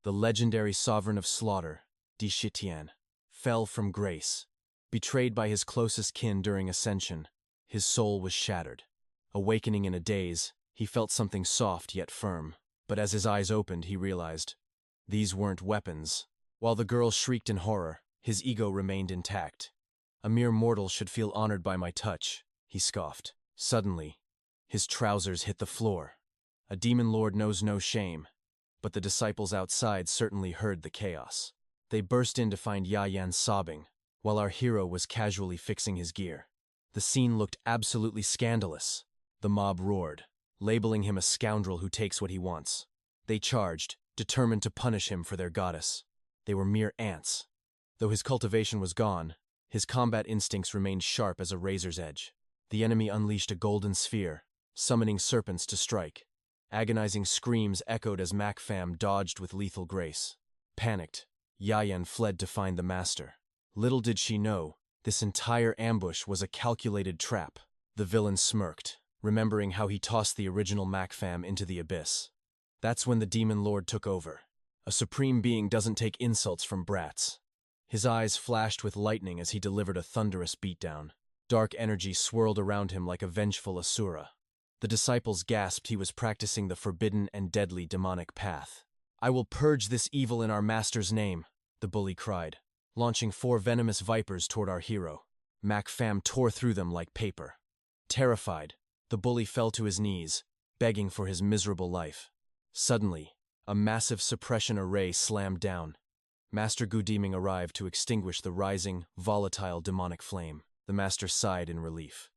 The legendary sovereign of slaughter, 𝑫𝒐𝒏, fell from grace. Betrayed by his closest kin during ascension, his soul was shattered. Awakening in a daze, he felt something soft yet firm. But as his eyes opened, he realized these weren't weapons. While the girl shrieked in horror, his ego remained intact. A mere mortal should feel honored by my touch, he scoffed. Suddenly, his trousers hit the floor. A demon lord knows no shame, but the disciples outside certainly heard the chaos. They burst in to find Yayan sobbing, while our hero was casually fixing his gear. The scene looked absolutely scandalous. The mob roared, labeling him a scoundrel who takes what he wants. They charged, determined to punish him for their goddess. They were mere ants. Though his cultivation was gone, his combat instincts remained sharp as a razor's edge. The enemy unleashed a golden sphere, summoning serpents to strike. Agonizing screams echoed as 𝒏𝒏 dodged with lethal grace. Panicked, Yayan fled to find the master. Little did she know, this entire ambush was a calculated trap. The villain smirked, remembering how he tossed the original 𝒏𝒏 into the abyss. That's when the demon lord took over. A supreme being doesn't take insults from brats. His eyes flashed with lightning as he delivered a thunderous beatdown. Dark energy swirled around him like a vengeful asura. The disciples gasped he was practicing the forbidden and deadly demonic path. "I will purge this evil in our master's name," the bully cried, launching 4 venomous vipers toward our hero. 𝒏𝒏 tore through them like paper. Terrified, the bully fell to his knees, begging for his miserable life. Suddenly, a massive suppression array slammed down. Master Gudiming arrived to extinguish the rising, volatile demonic flame. The master sighed in relief.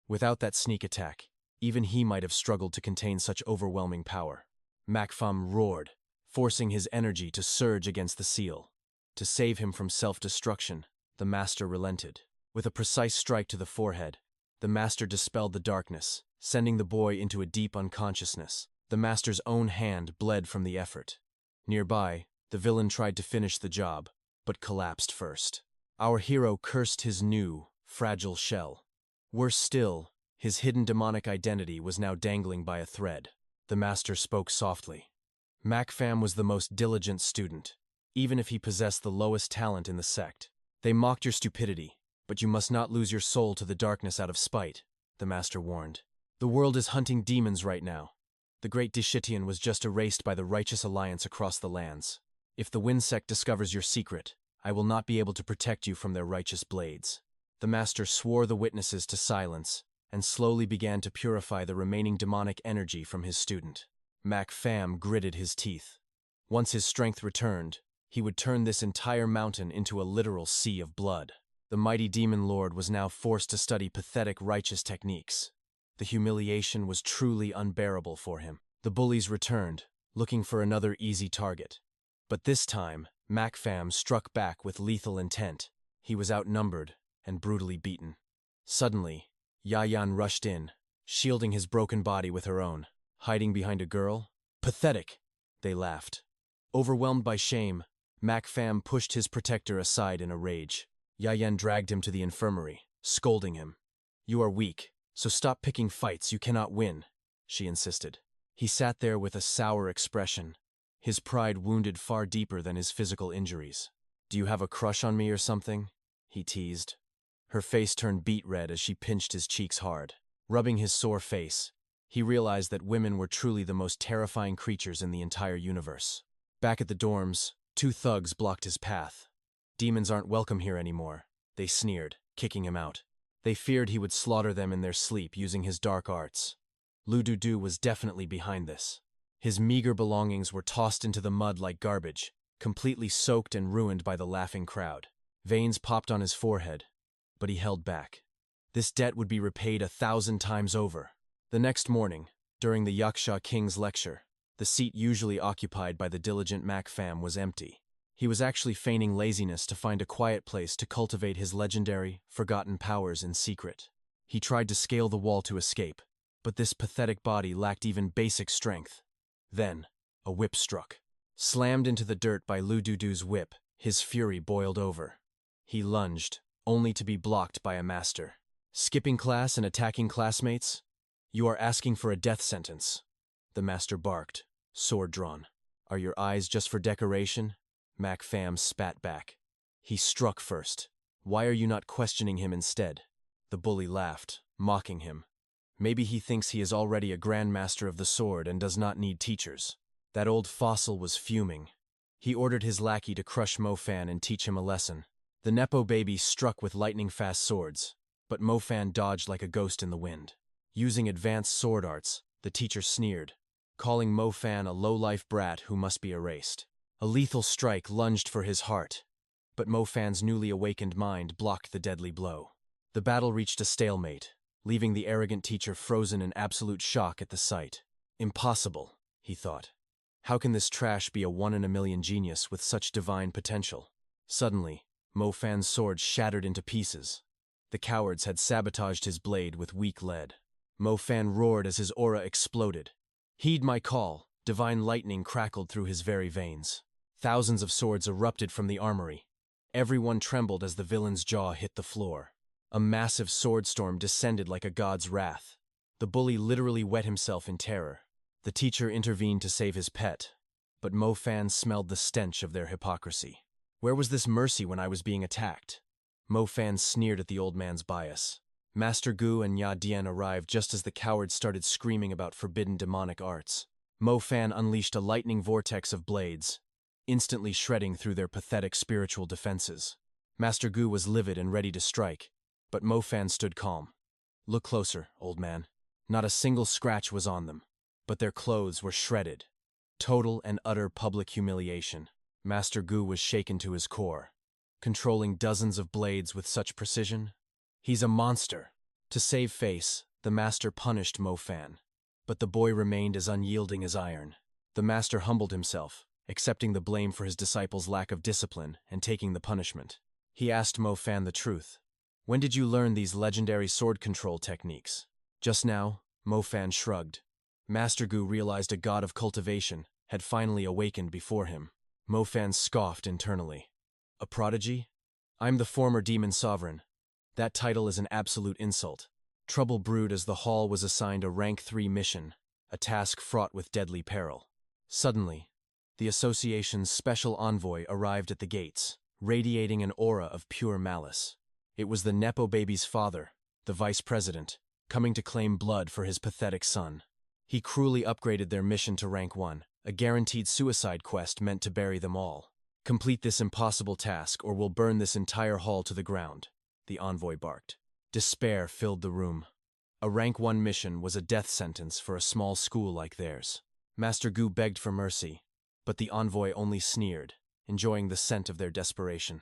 Without that sneak attack, even he might have struggled to contain such overwhelming power. 𝒏𝒏 roared, forcing his energy to surge against the seal. To save him from self-destruction, the master relented. With a precise strike to the forehead, the master dispelled the darkness, sending the boy into a deep unconsciousness. The master's own hand bled from the effort. Nearby, the villain tried to finish the job, but collapsed first. Our hero cursed his new, fragile shell. Worse still, his hidden demonic identity was now dangling by a thread. The master spoke softly. 𝒏𝒏 was the most diligent student, even if he possessed the lowest talent in the sect. They mocked your stupidity, but you must not lose your soul to the darkness out of spite, the master warned. The world is hunting demons right now. The great 𝑫𝒐𝒏 was just erased by the righteous alliance across the lands. If the Wind Sect discovers your secret, I will not be able to protect you from their righteous blades. The master swore the witnesses to silence, and slowly began to purify the remaining demonic energy from his student. 𝒏𝒏 gritted his teeth. Once his strength returned, he would turn this entire mountain into a literal sea of blood. The mighty demon lord was now forced to study pathetic righteous techniques. The humiliation was truly unbearable for him. The bullies returned, looking for another easy target. But this time, 𝒏𝒏 struck back with lethal intent. He was outnumbered and brutally beaten. Suddenly, Yayan rushed in, shielding his broken body with her own. Hiding behind a girl? Pathetic! They laughed. Overwhelmed by shame, 𝒏𝒏 pushed his protector aside in a rage. Yayan dragged him to the infirmary, scolding him. "You are weak, so stop picking fights you cannot win," she insisted. He sat there with a sour expression, his pride wounded far deeper than his physical injuries. "Do you have a crush on me or something?" he teased. Her face turned beet red as she pinched his cheeks hard. Rubbing his sore face, he realized that women were truly the most terrifying creatures in the entire universe. Back at the dorms, 2 thugs blocked his path. "Demons aren't welcome here anymore," they sneered, kicking him out. They feared he would slaughter them in their sleep using his dark arts. Lududu was definitely behind this. His meager belongings were tossed into the mud like garbage, completely soaked and ruined by the laughing crowd. Veins popped on his forehead, but he held back. This debt would be repaid 1,000 times over. The next morning, during the Yaksha king's lecture, the seat usually occupied by the diligent 𝒏𝒏 was empty. He was actually feigning laziness to find a quiet place to cultivate his legendary, forgotten powers in secret. He tried to scale the wall to escape, but this pathetic body lacked even basic strength. Then, a whip struck. Slammed into the dirt by Lududu's whip, his fury boiled over. He lunged, only to be blocked by a master. "Skipping class and attacking classmates? You are asking for a death sentence," the master barked, sword drawn. Are your eyes just for decoration? Mac Pham spat back. He struck first. Why are you not questioning him instead? The bully laughed, mocking him. Maybe he thinks he is already a grandmaster of the sword and does not need teachers. That old fossil was fuming. He ordered his lackey to crush Mo Fan and teach him a lesson. The Nepo baby struck with lightning-fast swords, but Mo Fan dodged like a ghost in the wind. Using advanced sword arts, the teacher sneered, calling Mo Fan a low-life brat who must be erased. A lethal strike lunged for his heart, but Mo Fan's newly awakened mind blocked the deadly blow. The battle reached a stalemate, leaving the arrogant teacher frozen in absolute shock at the sight. Impossible, he thought. How can this trash be a one-in-a-million genius with such divine potential? Suddenly, Mo Fan's sword shattered into pieces. The cowards had sabotaged his blade with weak lead. Mo Fan roared as his aura exploded. Heed my call, divine lightning crackled through his very veins. Thousands of swords erupted from the armory. Everyone trembled as the villain's jaw hit the floor. A massive sword storm descended like a god's wrath. The bully literally wet himself in terror. The teacher intervened to save his pet, but Mo Fan smelled the stench of their hypocrisy. Where was this mercy when I was being attacked? Mo Fan sneered at the old man's bias. Master Gu and Nha Dien arrived just as the cowards started screaming about forbidden demonic arts. Mo Fan unleashed a lightning vortex of blades, instantly shredding through their pathetic spiritual defenses. Master Gu was livid and ready to strike, but Mo Fan stood calm. Look closer, old man. Not a single scratch was on them, but their clothes were shredded. Total and utter public humiliation. Master Gu was shaken to his core. Controlling dozens of blades with such precision? He's a monster. To save face, the master punished Mo Fan, but the boy remained as unyielding as iron. The master humbled himself, accepting the blame for his disciple's lack of discipline and taking the punishment. He asked Mo Fan the truth. When did you learn these legendary sword control techniques? Just now, Mo Fan shrugged. Master Gu realized a god of cultivation had finally awakened before him. Mo Fan scoffed internally. A prodigy? I'm the former demon sovereign. That title is an absolute insult. Trouble brewed as the hall was assigned a rank 3 mission, a task fraught with deadly peril. Suddenly, the association's special envoy arrived at the gates, radiating an aura of pure malice. It was the Nepo baby's father, the vice president, coming to claim blood for his pathetic son. He cruelly upgraded their mission to rank 1, a guaranteed suicide quest meant to bury them all. Complete this impossible task or we'll burn this entire hall to the ground, the envoy barked. Despair filled the room. A rank 1 mission was a death sentence for a small school like theirs. Master Gu begged for mercy, but the envoy only sneered, enjoying the scent of their desperation.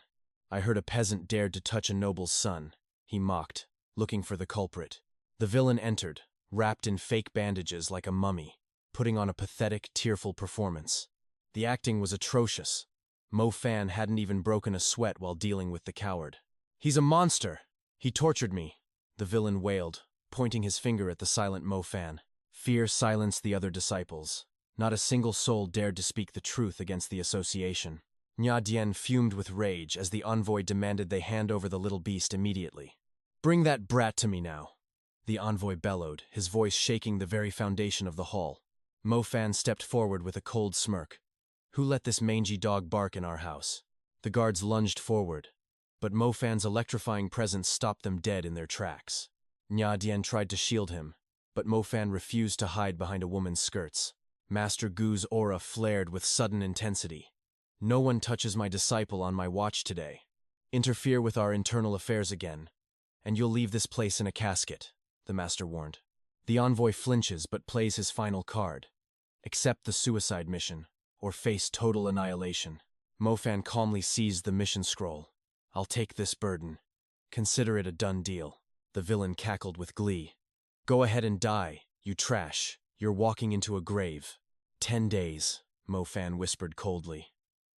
I heard a peasant dared to touch a noble's son, he mocked, looking for the culprit. The villain entered, wrapped in fake bandages like a mummy, putting on a pathetic, tearful performance. The acting was atrocious. Mo Fan hadn't even broken a sweat while dealing with the coward. He's a monster! He tortured me, the villain wailed, pointing his finger at the silent Mo Fan. Fear silenced the other disciples. Not a single soul dared to speak the truth against the association. Nha Dien fumed with rage as the envoy demanded they hand over the little beast immediately. Bring that brat to me now, the envoy bellowed, his voice shaking the very foundation of the hall. Mo Fan stepped forward with a cold smirk. Who let this mangy dog bark in our house? The guards lunged forward, but Mo Fan's electrifying presence stopped them dead in their tracks. Nha Dien tried to shield him, but Mo Fan refused to hide behind a woman's skirts. Master Gu's aura flared with sudden intensity. No one touches my disciple on my watch today. Interfere with our internal affairs again, and you'll leave this place in a casket, the master warned. The envoy flinches but plays his final card. Accept the suicide mission, or face total annihilation. Mo Fan calmly seized the mission scroll. I'll take this burden. Consider it a done deal. The villain cackled with glee. Go ahead and die, you trash. You're walking into a grave. 10 days, Mo Fan whispered coldly.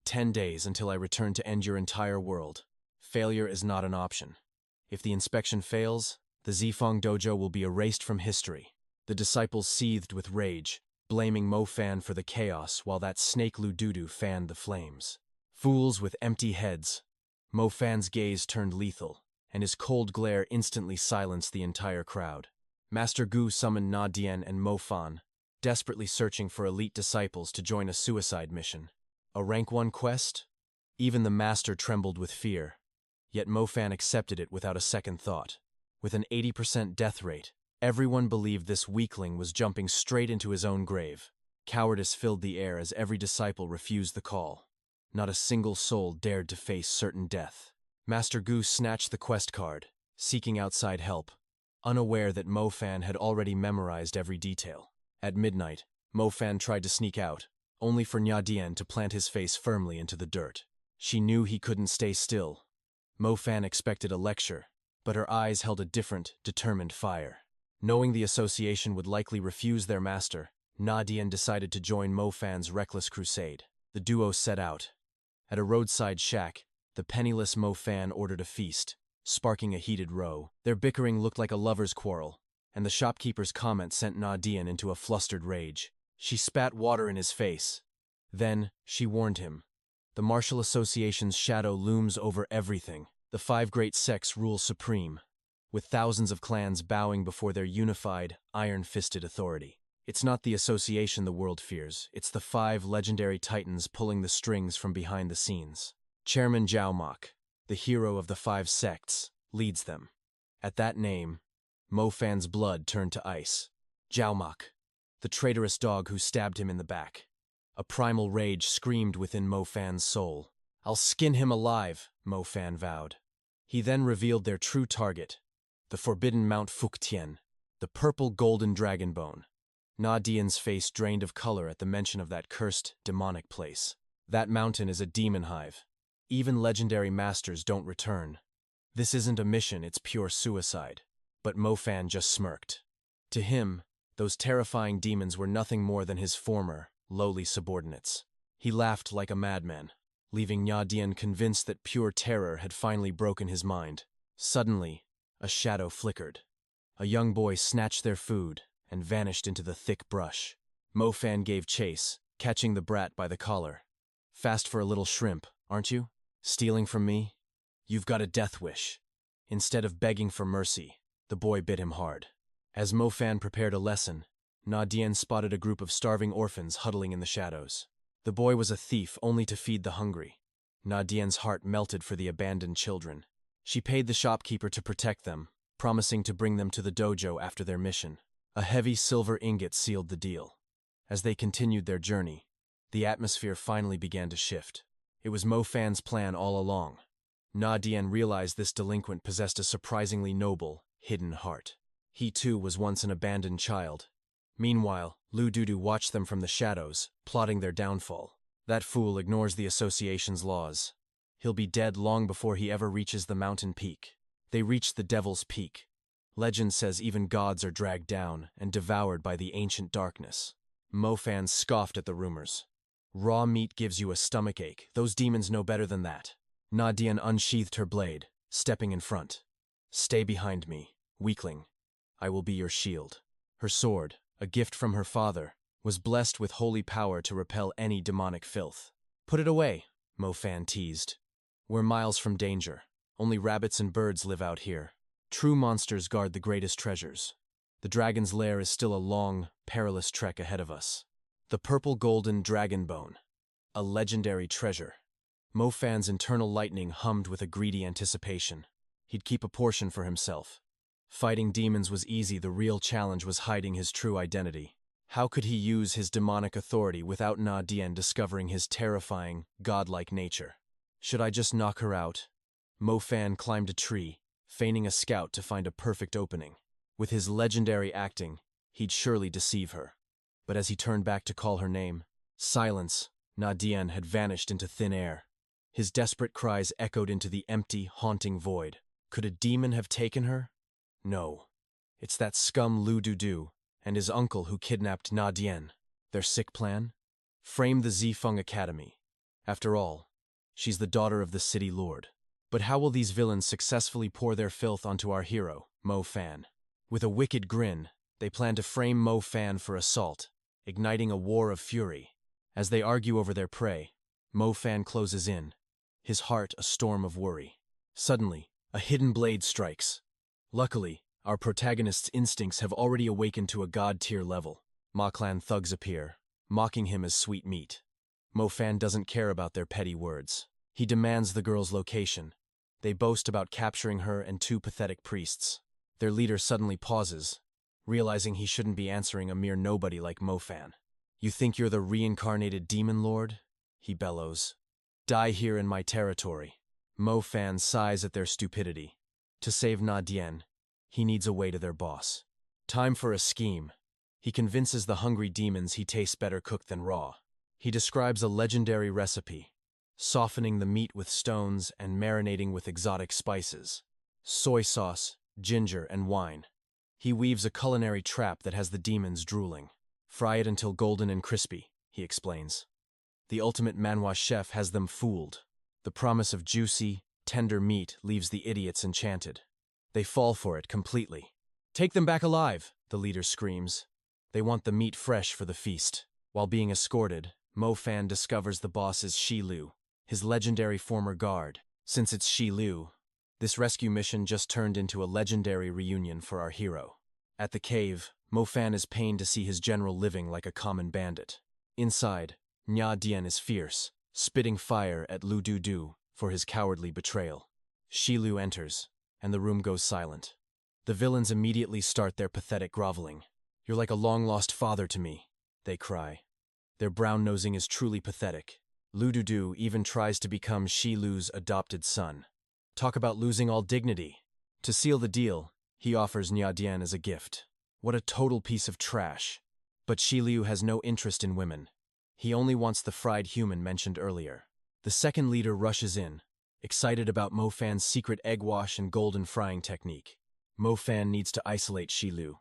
10 days until I return to end your entire world. Failure is not an option. If the inspection fails, the Zifeng dojo will be erased from history. The disciples seethed with rage, blaming Mo Fan for the chaos while that snake Lududu fanned the flames. Fools with empty heads. Mo Fan's gaze turned lethal, and his cold glare instantly silenced the entire crowd. Master Gu summoned Nha Dien and Mo Fan, desperately searching for elite disciples to join a suicide mission. A rank 1 quest? Even the master trembled with fear. Yet Mo-Fan accepted it without a second thought. With an 80% death rate, everyone believed this weakling was jumping straight into his own grave. Cowardice filled the air as every disciple refused the call. Not a single soul dared to face certain death. Master Gu snatched the quest card, seeking outside help, unaware that Mo-Fan had already memorized every detail. At midnight, Mo-Fan tried to sneak out, only for Nha Dian to plant his face firmly into the dirt. She knew he couldn't stay still. Mo-Fan expected a lecture, but her eyes held a different, determined fire. Knowing the association would likely refuse their master, Nha Dian decided to join Mo-Fan's reckless crusade. The duo set out. At a roadside shack, the penniless Mo-Fan ordered a feast, sparking a heated row. Their bickering looked like a lover's quarrel, and the shopkeeper's comment sent Nha Dian into a flustered rage. She spat water in his face. Then, she warned him. The martial association's shadow looms over everything. The 5 great sects rule supreme, with thousands of clans bowing before their unified, iron-fisted authority. It's not the association the world fears, it's the 5 legendary titans pulling the strings from behind the scenes. Chairman 𝑳𝒐𝒏, the hero of the 5 sects, leads them. At that name, Mo-Fan's blood turned to ice. 𝑳𝒐𝒏, the traitorous dog who stabbed him in the back. A primal rage screamed within Mo-Fan's soul. "I'll skin him alive," Mo-Fan vowed. He then revealed their true target, the forbidden Mount Fuktien, the purple golden dragon bone. Nha Dian's face drained of color at the mention of that cursed, demonic place. That mountain is a demon hive. Even legendary masters don't return. This isn't a mission, it's pure suicide. But Mo-Fan just smirked. To him, those terrifying demons were nothing more than his former, lowly subordinates. He laughed like a madman, leaving Nha Dian convinced that pure terror had finally broken his mind. Suddenly, a shadow flickered. A young boy snatched their food and vanished into the thick brush. Mo-Fan gave chase, catching the brat by the collar. "Fast for a little shrimp, aren't you? Stealing from me? You've got a death wish." Instead of begging for mercy, the boy bit him hard. As Mo-Fan prepared a lesson, Nha Dian spotted a group of starving orphans huddling in the shadows. The boy was a thief only to feed the hungry. Nha Dian's heart melted for the abandoned children. She paid the shopkeeper to protect them, promising to bring them to the dojo after their mission. A heavy silver ingot sealed the deal. As they continued their journey, the atmosphere finally began to shift. It was Mo-Fan's plan all along. Nha Dian realized this delinquent possessed a surprisingly noble, hidden heart. He too was once an abandoned child. Meanwhile, Lu Dudu watched them from the shadows, plotting their downfall. That fool ignores the association's laws. He'll be dead long before he ever reaches the mountain peak. They reached the Devil's Peak. Legend says even gods are dragged down and devoured by the ancient darkness. Mo-Fan scoffed at the rumors. "Raw meat gives you a stomachache. Those demons know better than that." Nha Dian unsheathed her blade, stepping in front. "Stay behind me, weakling. I will be your shield." Her sword, a gift from her father, was blessed with holy power to repel any demonic filth. "Put it away," Mo-Fan teased. "We're miles from danger. Only rabbits and birds live out here. True monsters guard the greatest treasures. The dragon's lair is still a long, perilous trek ahead of us." The purple golden dragon bone. A legendary treasure. Mo-Fan's internal lightning hummed with a greedy anticipation. He'd keep a portion for himself. Fighting demons was easy, the real challenge was hiding his true identity. How could he use his demonic authority without Nha Dian discovering his terrifying, godlike nature? Should I just knock her out? Mo-Fan climbed a tree, feigning a scout to find a perfect opening. With his legendary acting, he'd surely deceive her. But as he turned back to call her name, silence, Nha Dian had vanished into thin air. His desperate cries echoed into the empty, haunting void. Could a demon have taken her? No. It's that scum Lu Dudu and his uncle who kidnapped Nha Dian. Their sick plan? Frame the 𝒐𝒏 Academy. After all, she's the daughter of the city lord. But how will these villains successfully pour their filth onto our hero, Mo-Fan? With a wicked grin, they plan to frame Mo-Fan for assault, igniting a war of fury. As they argue over their prey, Mo-Fan closes in, his heart a storm of worry. Suddenly, a hidden blade strikes. Luckily, our protagonist's instincts have already awakened to a god-tier level. Ma clan thugs appear, mocking him as sweet meat. Mo Fan doesn't care about their petty words. He demands the girl's location. They boast about capturing her and two pathetic priests. Their leader suddenly pauses, realizing he shouldn't be answering a mere nobody like Mo Fan. "You think you're the reincarnated demon lord?" he bellows. "Die here in my territory." Mo Fan sighs at their stupidity. To save Na Dian, he needs a way to their boss. Time for a scheme. He convinces the hungry demons he tastes better cooked than raw. He describes a legendary recipe, softening the meat with stones and marinating with exotic spices, soy sauce, ginger, and wine. He weaves a culinary trap that has the demons drooling. "Fry it until golden and crispy," he explains. The ultimate Manhwa chef has them fooled. The promise of juicy, tender meat leaves the idiots enchanted. They fall for it completely. "Take them back alive," the leader screams. They want the meat fresh for the feast. While being escorted, Mo Fan discovers the boss is Xilu, his legendary former guard. Since it's Xilu, this rescue mission just turned into a legendary reunion for our hero. At the cave, Mo Fan is pained to see his general living like a common bandit. Inside, Na Dian is fierce, spitting fire at Lu Du Du for his cowardly betrayal. Xilu enters, and the room goes silent. The villains immediately start their pathetic groveling. "You're like a long-lost father to me," they cry. Their brown-nosing is truly pathetic. Lu Du Du even tries to become Xilu's adopted son. Talk about losing all dignity. To seal the deal, he offers Na Dian as a gift. What a total piece of trash. But Xilu has no interest in women. He only wants the fried human mentioned earlier. The second leader rushes in, excited about Mo Fan's secret egg wash and golden frying technique. Mo Fan needs to isolate Xilu.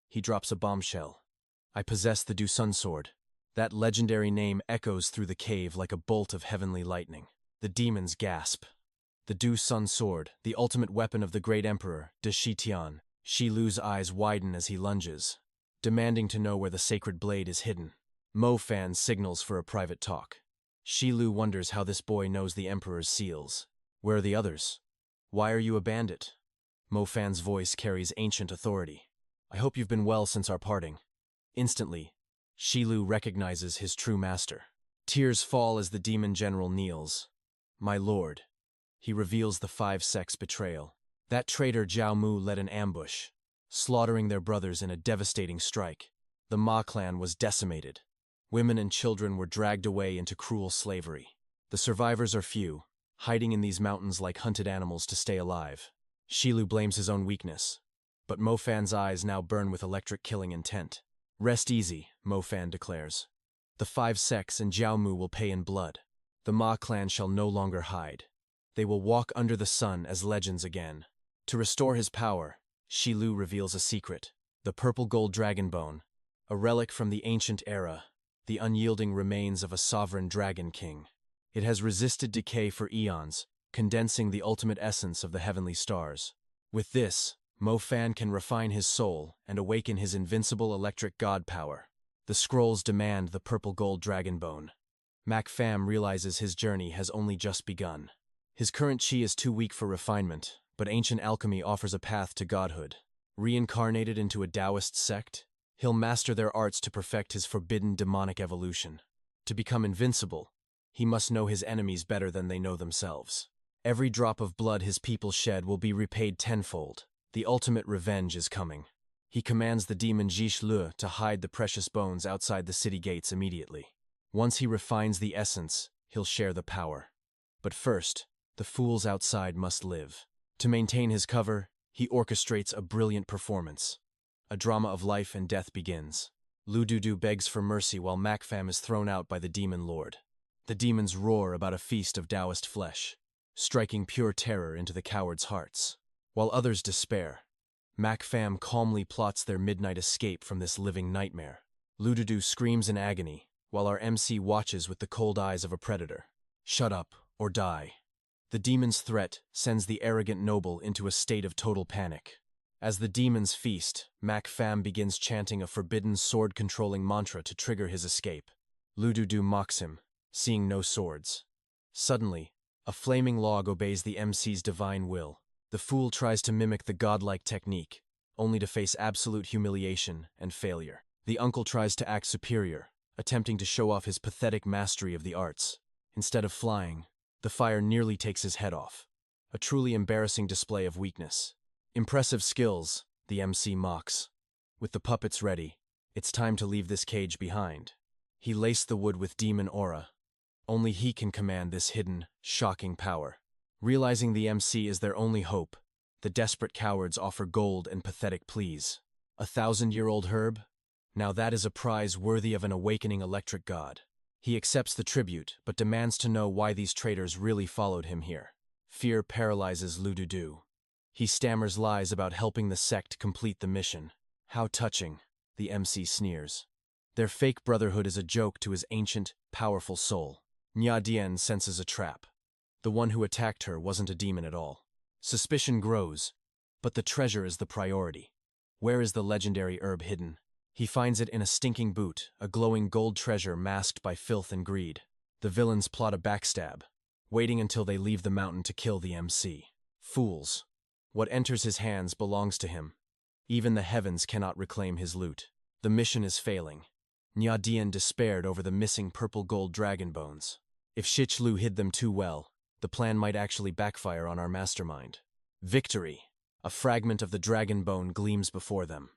He drops a bombshell. "I possess the Du Sun Sword." That legendary name echoes through the cave like a bolt of heavenly lightning. The demons gasp. The Du Sun Sword, the ultimate weapon of the great emperor, De Shitian. Xilu's eyes widen as he lunges, demanding to know where the sacred blade is hidden. Mo Fan signals for a private talk. Xilu wonders how this boy knows the emperor's seals. "Where are the others? Why are you a bandit?" Mo Fan's voice carries ancient authority. "I hope you've been well since our parting." Instantly, Xilu recognizes his true master. Tears fall as the demon general kneels. "My lord." He reveals the 5 sects' betrayal. That traitor Jiao Mu led an ambush, slaughtering their brothers in a devastating strike. The Ma clan was decimated. Women and children were dragged away into cruel slavery. The survivors are few, hiding in these mountains like hunted animals to stay alive. Xilu blames his own weakness, but Mo Fan's eyes now burn with electric killing intent. "Rest easy," Mo Fan declares. "The 5 sects and Jiao Mu will pay in blood. The Ma clan shall no longer hide. They will walk under the sun as legends again." To restore his power, Xilu reveals a secret: the purple gold dragon bone, a relic from the ancient era, the unyielding remains of a sovereign dragon king. It has resisted decay for eons, condensing the ultimate essence of the heavenly stars. With this, Mo Fan can refine his soul and awaken his invincible electric god power. The scrolls demand the purple gold dragon bone. Mac Pham realizes his journey has only just begun. His current chi is too weak for refinement, but ancient alchemy offers a path to godhood. Reincarnated into a Taoist sect, he'll master their arts to perfect his forbidden demonic evolution. To become invincible, he must know his enemies better than they know themselves. Every drop of blood his people shed will be repaid tenfold. The ultimate revenge is coming. He commands the demon Jish Le to hide the precious bones outside the city gates immediately. Once he refines the essence, he'll share the power. But first, the fools outside must live. To maintain his cover, he orchestrates a brilliant performance. A drama of life and death begins. Lu Du Du begs for mercy while Mac Pham is thrown out by the demon lord. The demons roar about a feast of Taoist flesh, striking pure terror into the cowards' hearts. While others despair, Mac Pham calmly plots their midnight escape from this living nightmare. Lu Du Du screams in agony, while our MC watches with the cold eyes of a predator. "Shut up, or die." The demon's threat sends the arrogant noble into a state of total panic. As the demons feast, Mac Pham begins chanting a forbidden sword-controlling mantra to trigger his escape. Lu Du Du mocks him, seeing no swords. Suddenly, a flaming log obeys the MC's divine will. The fool tries to mimic the godlike technique, only to face absolute humiliation and failure. The uncle tries to act superior, attempting to show off his pathetic mastery of the arts. Instead of flying, the fire nearly takes his head off. A truly embarrassing display of weakness. Impressive skills, the MC mocks. With the puppets ready, it's time to leave this cage behind. He laced the wood with demon aura. Only he can command this hidden, shocking power. Realizing the MC is their only hope, the desperate cowards offer gold and pathetic pleas. 1,000-year-old herb? Now that is a prize worthy of an awakening electric god. He accepts the tribute, but demands to know why these traitors really followed him here. Fear paralyzes Lududu. He stammers lies about helping the sect complete the mission. How touching, the MC sneers. Their fake brotherhood is a joke to his ancient, powerful soul. Nha Dien senses a trap. The one who attacked her wasn't a demon at all. Suspicion grows, but the treasure is the priority. Where is the legendary herb hidden? He finds it in a stinking boot, a glowing gold treasure masked by filth and greed. The villains plot a backstab, waiting until they leave the mountain to kill the MC. Fools. What enters his hands belongs to him. Even the heavens cannot reclaim his loot. The mission is failing. Nha Dien despaired over the missing purple gold dragon bones. If Shichlu hid them too well, the plan might actually backfire on our mastermind. Victory! A fragment of the dragon bone gleams before them.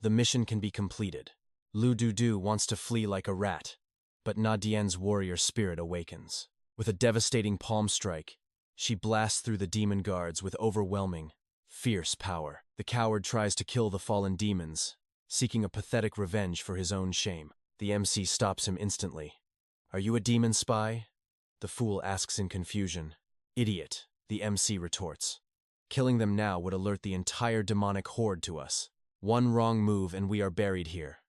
The mission can be completed. Lududu wants to flee like a rat, but Nha Dien's warrior spirit awakens. With a devastating palm strike, she blasts through the demon guards with overwhelming, fierce power. The coward tries to kill the fallen demons, seeking a pathetic revenge for his own shame. The MC stops him instantly. "Are you a demon spy?" The fool asks in confusion. "Idiot," the MC retorts. "Killing them now would alert the entire demonic horde to us. One wrong move and we are buried here.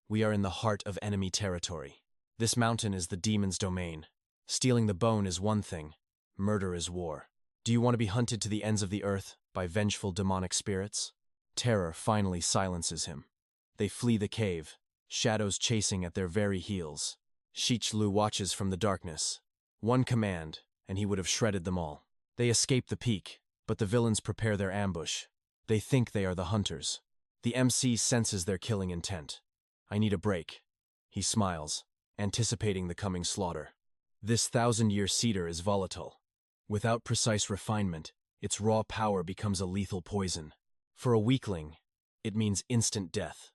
We are in the heart of enemy territory. This mountain is the demon's domain. Stealing the bone is one thing. Murder is war. Do you want to be hunted to the ends of the earth by vengeful demonic spirits?" Terror finally silences him. They flee the cave, shadows chasing at their very heels. Shichlu watches from the darkness. One command, and he would have shredded them all. They escape the peak, but the villains prepare their ambush. They think they are the hunters. The MC senses their killing intent. "I need a break." He smiles, anticipating the coming slaughter. This 1,000-year cedar is volatile. Without precise refinement, its raw power becomes a lethal poison. For a weakling, it means instant death.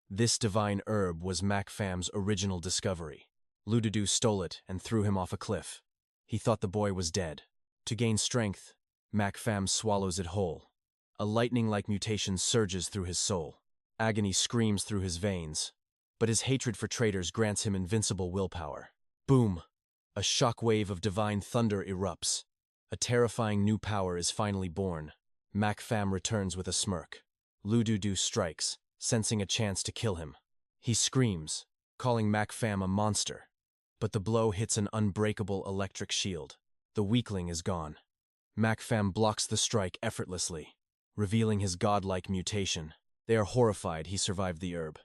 This divine herb was Macpham's original discovery. Lududu stole it and threw him off a cliff. He thought the boy was dead. To gain strength, Macpham swallows it whole. A lightning-like mutation surges through his soul. Agony screams through his veins, but his hatred for traitors grants him invincible willpower. Boom! A shockwave of divine thunder erupts. A terrifying new power is finally born. Macpham returns with a smirk. Lududu strikes, sensing a chance to kill him. He screams, calling Macpham a monster. But the blow hits an unbreakable electric shield. The weakling is gone. Macpham blocks the strike effortlessly, revealing his godlike mutation. They are horrified he survived the herb.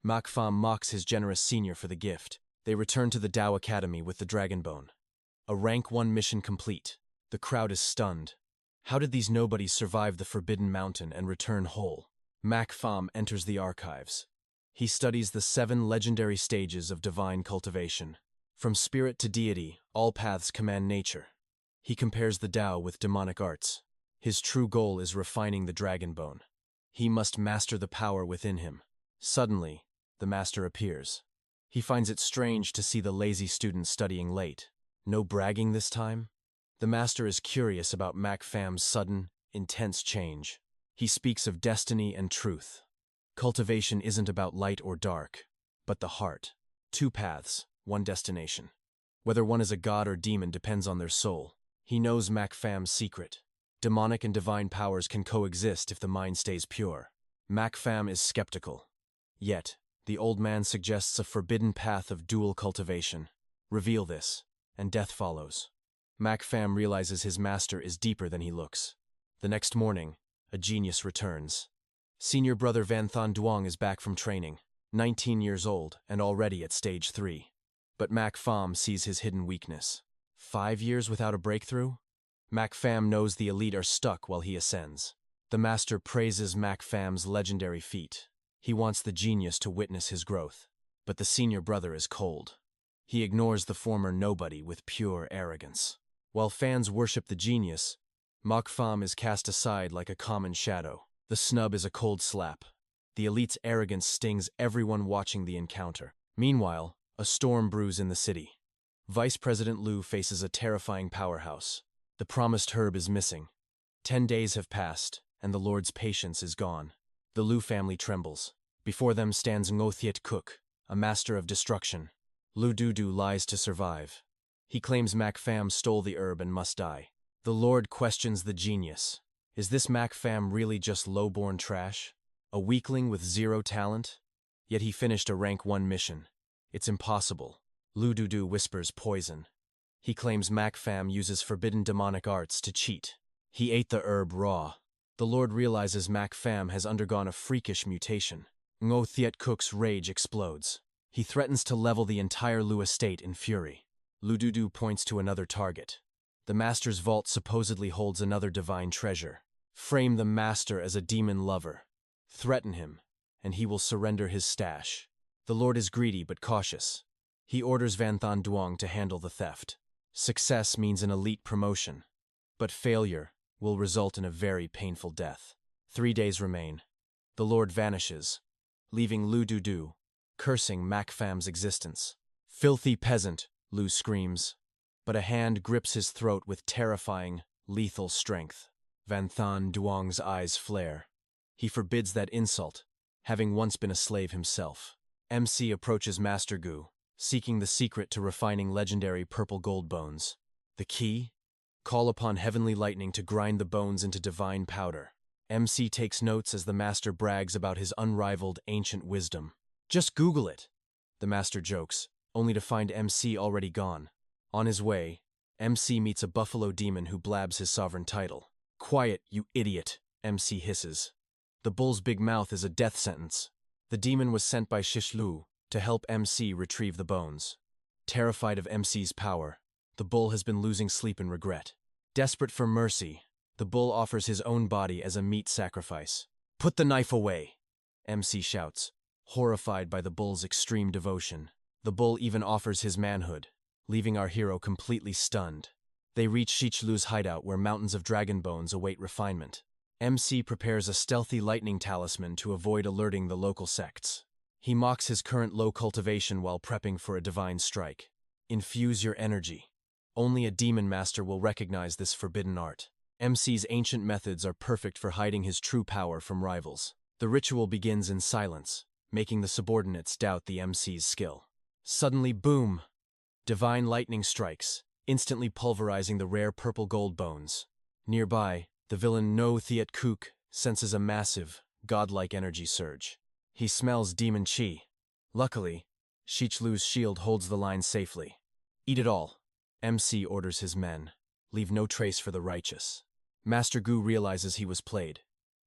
Macpham mocks his generous senior for the gift. They return to the Dao Academy with the dragon bone. A rank 1 mission complete. The crowd is stunned. How did these nobodies survive the Forbidden Mountain and return whole? Macpham enters the archives. He studies the 7 legendary stages of divine cultivation. From spirit to deity, all paths command nature. He compares the Tao with demonic arts. His true goal is refining the dragon bone. He must master the power within him. Suddenly, the master appears. He finds it strange to see the lazy student studying late. No bragging this time? The master is curious about Macpham's sudden, intense change. He speaks of destiny and truth. Cultivation isn't about light or dark, but the heart. 2 paths, 1 destination. Whether one is a god or demon depends on their soul. He knows Macpham's secret. Demonic and divine powers can coexist if the mind stays pure. Macpham is skeptical. Yet, the old man suggests a forbidden path of dual cultivation. Reveal this, and death follows. Macpham realizes his master is deeper than he looks. The next morning, a genius returns. Senior brother Van Thon Duong is back from training, 19 years old and already at stage 3. But Macpham sees his hidden weakness. 5 years without a breakthrough? Macpham knows the elite are stuck while he ascends. The master praises Macpham's legendary feat. He wants the genius to witness his growth. But the senior brother is cold. He ignores the former nobody with pure arrogance. While fans worship the genius, 𝒏𝒏 is cast aside like a common shadow. The snub is a cold slap. The elite's arrogance stings everyone watching the encounter. Meanwhile, a storm brews in the city. Vice President Liu faces a terrifying powerhouse. The promised herb is missing. 10 days have passed, and the Lord's patience is gone. The Liu family trembles. Before them stands 𝒐𝒓𝒅, a master of destruction. Liu Dudu lies to survive. He claims 𝒏𝒏 stole the herb and must die. The Lord questions the genius. Is this �𝒏 really just low-born trash? A weakling with zero talent? Yet he finished a rank 1 mission. It's impossible. Liu Dudu whispers poison. He claims �𝒏 uses forbidden demonic arts to cheat. He ate the herb raw. The Lord realizes �𝒏 has undergone a freakish mutation. 𝒐𝒓𝒅's rage explodes. He threatens to level the entire Liu estate in fury. Liu Dudu points to another target. The master's vault supposedly holds another divine treasure. Frame the master as a demon lover. Threaten him, and he will surrender his stash. The Lord is greedy but cautious. He orders Van Thon Duong to handle the theft. Success means an elite promotion, but failure will result in a very painful death. 3 days remain. The Lord vanishes, leaving Liu Dudu, cursing �𝒏's existence. Filthy peasant, Liu screams, but a hand grips his throat with terrifying, lethal strength. Van Thon Duong's eyes flare. He forbids that insult, having once been a slave himself. MC approaches Master Gu, seeking the secret to refining legendary purple gold bones. The key? Call upon heavenly lightning to grind the bones into divine powder. MC takes notes as the master brags about his unrivaled ancient wisdom. Just Google it, the master jokes, only to find MC already gone. On his way, MC meets a buffalo demon who blabs his sovereign title. Quiet, you idiot, MC hisses. The bull's big mouth is a death sentence. The demon was sent by Shishlu to help MC retrieve the bones. Terrified of MC's power, the bull has been losing sleep in regret. Desperate for mercy, the bull offers his own body as a meat sacrifice. Put the knife away, MC shouts, horrified by the bull's extreme devotion. The bull even offers his manhood, leaving our hero completely stunned. They reach Shishlu's hideout where mountains of dragon bones await refinement. MC prepares a stealthy lightning talisman to avoid alerting the local sects. He mocks his current low cultivation while prepping for a divine strike. Infuse your energy. Only a demon master will recognize this forbidden art. MC's ancient methods are perfect for hiding his true power from rivals. The ritual begins in silence, making the subordinates doubt the MC's skill. Suddenly, boom! Divine lightning strikes, instantly pulverizing the rare purple gold bones. Nearby, the villain 𝒐𝒓𝒅 senses a massive, godlike energy surge. He smells demon chi. Luckily, Shishlu's shield holds the line safely. Eat it all, MC orders his men. Leave no trace for the righteous. Master Gu realizes he was played.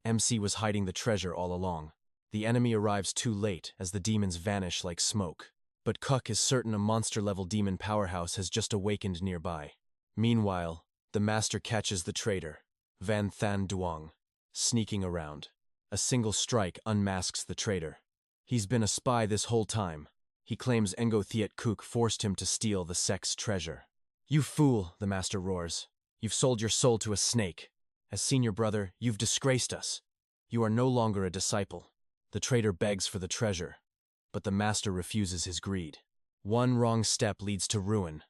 MC was hiding the treasure all along. The enemy arrives too late as the demons vanish like smoke. But Kuk is certain a monster-level demon powerhouse has just awakened nearby. Meanwhile, the master catches the traitor, Van Thon Duong, sneaking around. A single strike unmasks the traitor. He's been a spy this whole time. He claims 𝒐𝒓𝒅 forced him to steal the sect's treasure. You fool, the master roars. You've sold your soul to a snake. As senior brother, you've disgraced us. You are no longer a disciple. The traitor begs for the treasure, but the master refuses his greed. One wrong step leads to ruin.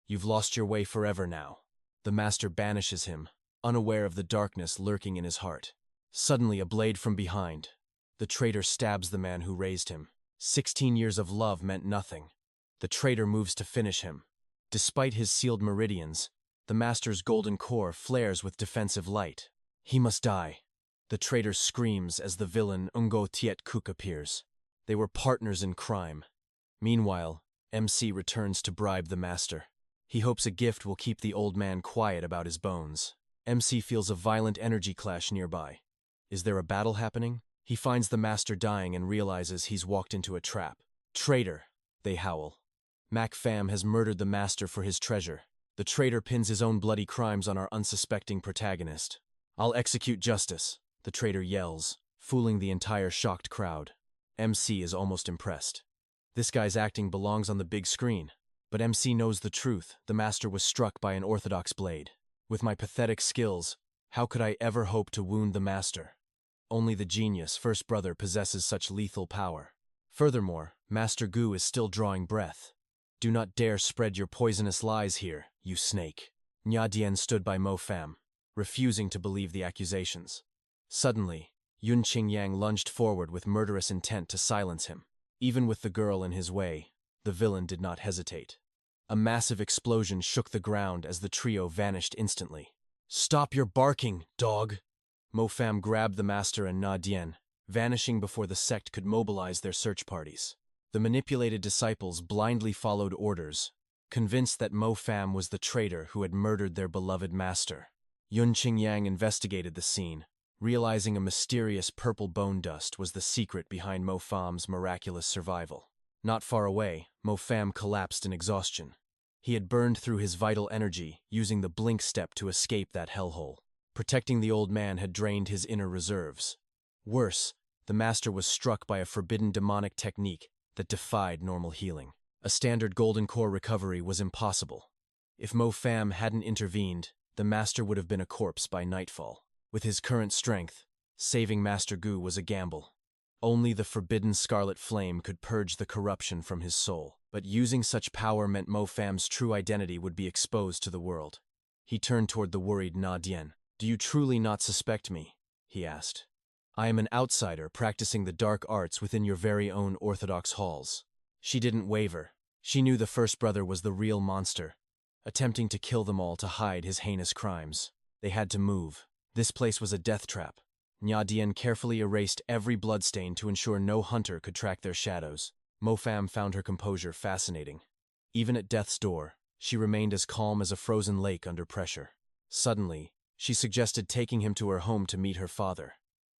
You've lost your way forever now. The master banishes him, unaware of the darkness lurking in his heart. Suddenly, a blade from behind. The traitor stabs the man who raised him. 16 years of love meant nothing. The traitor moves to finish him. Despite his sealed meridians, the master's golden core flares with defensive light. He must die. The traitor screams as the villain 𝒐𝒓𝒅 appears. They were partners in crime. Meanwhile, MC returns to bribe the master. He hopes a gift will keep the old man quiet about his bones. MC feels a violent energy clash nearby. Is there a battle happening? He finds the master dying and realizes he's walked into a trap. Traitor, they howl. �𝒏 has murdered the master for his treasure. The traitor pins his own bloody crimes on our unsuspecting protagonist. I'll execute justice, the traitor yells, fooling the entire shocked crowd. MC is almost impressed. This guy's acting belongs on the big screen. But MC knows the truth. The master was struck by an orthodox blade. With my pathetic skills, how could I ever hope to wound the master? Only the genius, first brother, possesses such lethal power. Furthermore, Master Gu is still drawing breath. Do not dare spread your poisonous lies here, you snake. Nha Dian stood by Mo Pham, refusing to believe the accusations. Suddenly, Yun Qingyang lunged forward with murderous intent to silence him. Even with the girl in his way, the villain did not hesitate. A massive explosion shook the ground as the trio vanished instantly. Stop your barking, dog! Mo Pham grabbed the master and Nha Dian, vanishing before the sect could mobilize their search parties. The manipulated disciples blindly followed orders, convinced that Mo Pham was the traitor who had murdered their beloved master. Yun Qingyang investigated the scene, realizing a mysterious purple bone dust was the secret behind Mo Pham's miraculous survival. Not far away, Mo Pham collapsed in exhaustion. He had burned through his vital energy, using the blink step to escape that hellhole. Protecting the old man had drained his inner reserves. Worse, the master was struck by a forbidden demonic technique that defied normal healing. A standard golden core recovery was impossible. If Mo Pham hadn't intervened, the master would have been a corpse by nightfall. With his current strength, saving Master Gu was a gamble. Only the forbidden scarlet flame could purge the corruption from his soul. But using such power meant Mo Pham's true identity would be exposed to the world. He turned toward the worried Nha Dian. Do you truly not suspect me? He asked. I am an outsider practicing the dark arts within your very own orthodox halls. She didn't waver. She knew the first brother was the real monster, attempting to kill them all to hide his heinous crimes. They had to move. This place was a death trap. Nha Dian carefully erased every bloodstain to ensure no hunter could track their shadows. Mo Pham found her composure fascinating. Even at death's door, she remained as calm as a frozen lake under pressure. Suddenly, she suggested taking him to her home to meet her father.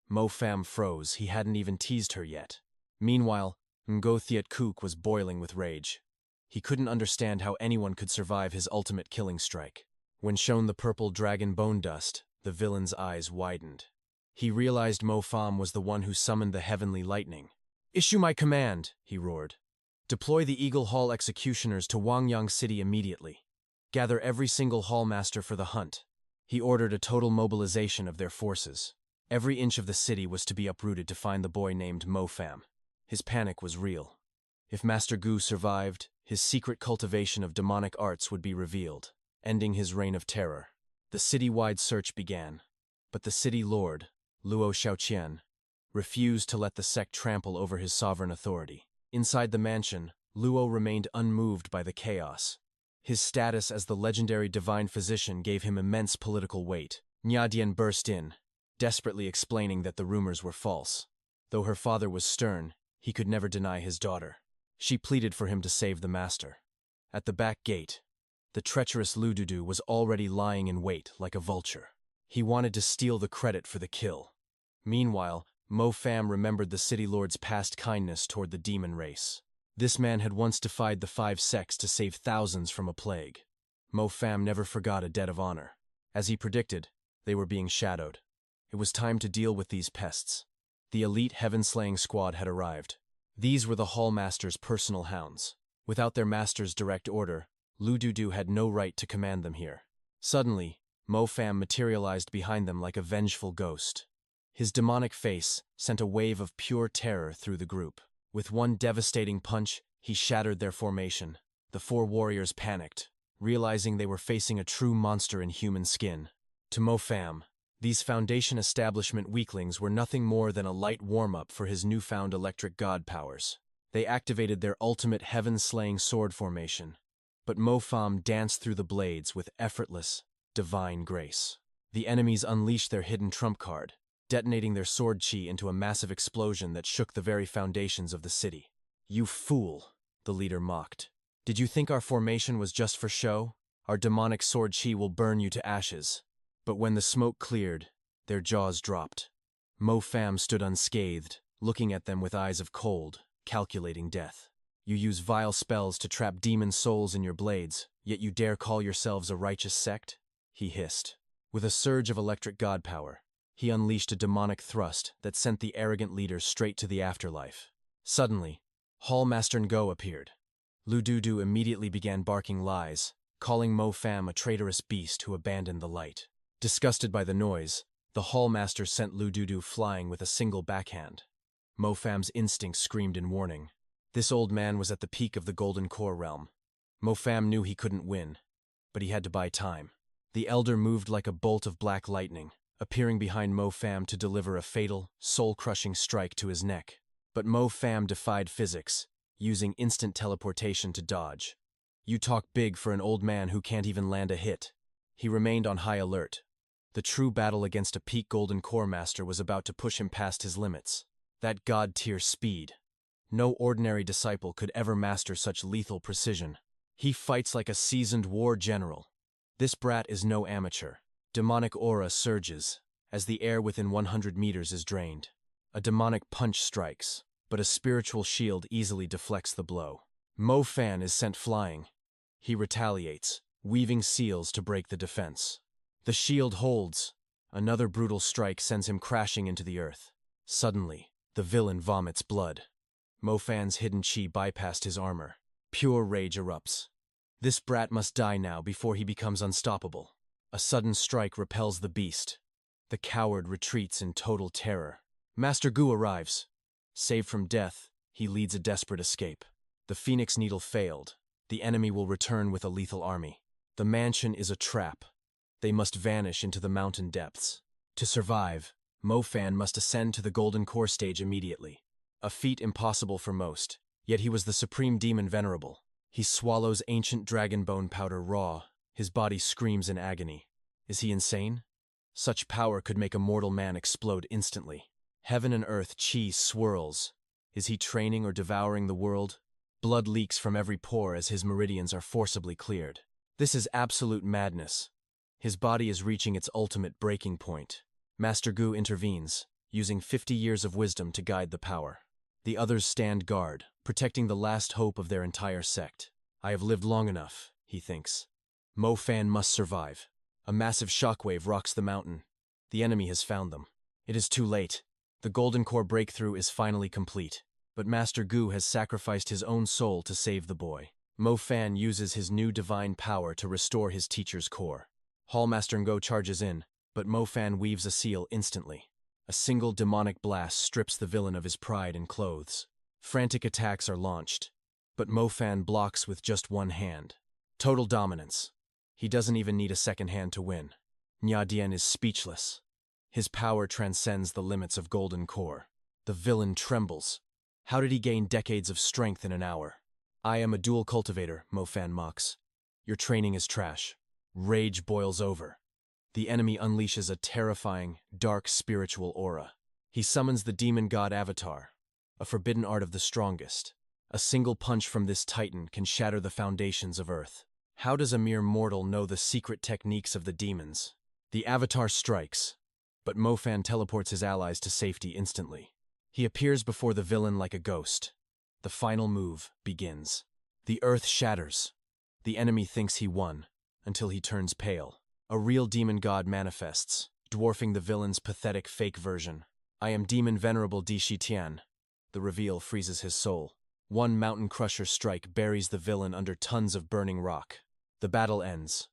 Mo Pham froze. He hadn't even teased her yet. Meanwhile, 𝑳𝒐𝒏 was boiling with rage. He couldn't understand how anyone could survive his ultimate killing strike. When shown the purple dragon bone dust, the villain's eyes widened. He realized Mo Pham was the one who summoned the heavenly lightning. Issue my command, he roared. Deploy the Eagle Hall executioners to Wangyang City immediately. Gather every single hallmaster for the hunt. He ordered a total mobilization of their forces. Every inch of the city was to be uprooted to find the boy named Mo Pham. His panic was real. If Master Gu survived, his secret cultivation of demonic arts would be revealed, ending his reign of terror. The city-wide search began, but the city lord, Luo Xiaoqian, refused to let the sect trample over his sovereign authority. Inside the mansion, Luo remained unmoved by the chaos. His status as the legendary divine physician gave him immense political weight. Nha Dian burst in, desperately explaining that the rumors were false. Though her father was stern, he could never deny his daughter. She pleaded for him to save the master. At the back gate, the treacherous Lu Dudu was already lying in wait like a vulture. He wanted to steal the credit for the kill. Meanwhile, Mo Pham remembered the city lord's past kindness toward the demon race. This man had once defied the 5 sects to save thousands from a plague. Mo Pham never forgot a debt of honor. As he predicted, they were being shadowed. It was time to deal with these pests. The elite heaven-slaying squad had arrived. These were the Hallmaster's personal hounds. Without their master's direct order, Lu Dudu had no right to command them here. Suddenly, Mo Pham materialized behind them like a vengeful ghost. His demonic face sent a wave of pure terror through the group. With one devastating punch, he shattered their formation. The 4 warriors panicked, realizing they were facing a true monster in human skin. To Mo Pham, these Foundation establishment weaklings were nothing more than a light warm-up for his newfound electric god powers. They activated their ultimate heaven-slaying sword formation. But Mo Pham danced through the blades with effortless, divine grace. The enemies unleashed their hidden trump card, detonating their sword chi into a massive explosion that shook the very foundations of the city. You fool, the leader mocked. Did you think our formation was just for show? Our demonic sword chi will burn you to ashes. But when the smoke cleared, their jaws dropped. Mo Pham stood unscathed, looking at them with eyes of cold, calculating death. You use vile spells to trap demon souls in your blades, yet you dare call yourselves a righteous sect? He hissed. With a surge of electric god power, he unleashed a demonic thrust that sent the arrogant leader straight to the afterlife. Suddenly, Hall Master Ngo appeared. Lu Dudu immediately began barking lies, calling Mo Pham a traitorous beast who abandoned the light. Disgusted by the noise, the Hall Master sent Lu Dudu flying with a single backhand. Mo Pham's instincts screamed in warning. This old man was at the peak of the Golden Core realm. Mo Pham knew he couldn't win, but he had to buy time. The elder moved like a bolt of black lightning, appearing behind Mo Pham to deliver a fatal, soul-crushing strike to his neck. But Mo Pham defied physics, using instant teleportation to dodge. You talk big for an old man who can't even land a hit. He remained on high alert. The true battle against a peak Golden Core Master was about to push him past his limits. That god-tier speed. No ordinary disciple could ever master such lethal precision. He fights like a seasoned war general. This brat is no amateur. Demonic aura surges, as the air within 100 meters is drained. A demonic punch strikes, but a spiritual shield easily deflects the blow. Mo Pham is sent flying. He retaliates, weaving seals to break the defense. The shield holds. Another brutal strike sends him crashing into the earth. Suddenly, the villain vomits blood. Mo Pham's hidden chi bypassed his armor. Pure rage erupts. This brat must die now before he becomes unstoppable. A sudden strike repels the beast. The coward retreats in total terror. Master Gu arrives. Saved from death, he leads a desperate escape. The Phoenix Needle failed. The enemy will return with a lethal army. The mansion is a trap. They must vanish into the mountain depths. To survive, Mo Pham must ascend to the Golden Core stage immediately. A feat impossible for most, yet he was the supreme demon venerable. He swallows ancient dragon bone powder raw. His body screams in agony. Is he insane? Such power could make a mortal man explode instantly. Heaven and earth chi swirls. Is he training or devouring the world? Blood leaks from every pore as his meridians are forcibly cleared. This is absolute madness. His body is reaching its ultimate breaking point. Master Gu intervenes, using 50 years of wisdom to guide the power. The others stand guard, protecting the last hope of their entire sect. I have lived long enough, he thinks. Mo Pham must survive. A massive shockwave rocks the mountain. The enemy has found them. It is too late. The Golden Core breakthrough is finally complete. But Master Gu has sacrificed his own soul to save the boy. Mo Pham uses his new divine power to restore his teacher's core. Hall Master Ngo charges in, but Mo Pham weaves a seal instantly. A single demonic blast strips the villain of his pride and clothes. Frantic attacks are launched, but Mo Pham blocks with just one hand. Total dominance. He doesn't even need a second hand to win. Nha Dien is speechless. His power transcends the limits of Golden Core. The villain trembles. How did he gain decades of strength in an hour? I am a dual cultivator, Mo Pham mocks. Your training is trash. Rage boils over. The enemy unleashes a terrifying, dark spiritual aura. He summons the demon god Avatar, a forbidden art of the strongest. A single punch from this titan can shatter the foundations of Earth. How does a mere mortal know the secret techniques of the demons? The Avatar strikes, but Mo Pham teleports his allies to safety instantly. He appears before the villain like a ghost. The final move begins. The Earth shatters. The enemy thinks he won, until he turns pale. A real demon god manifests, dwarfing the villain's pathetic fake version. I am Demon Venerable 𝑑𝒌𝒨. The reveal freezes his soul. One mountain crusher strike buries the villain under tons of burning rock. The battle ends.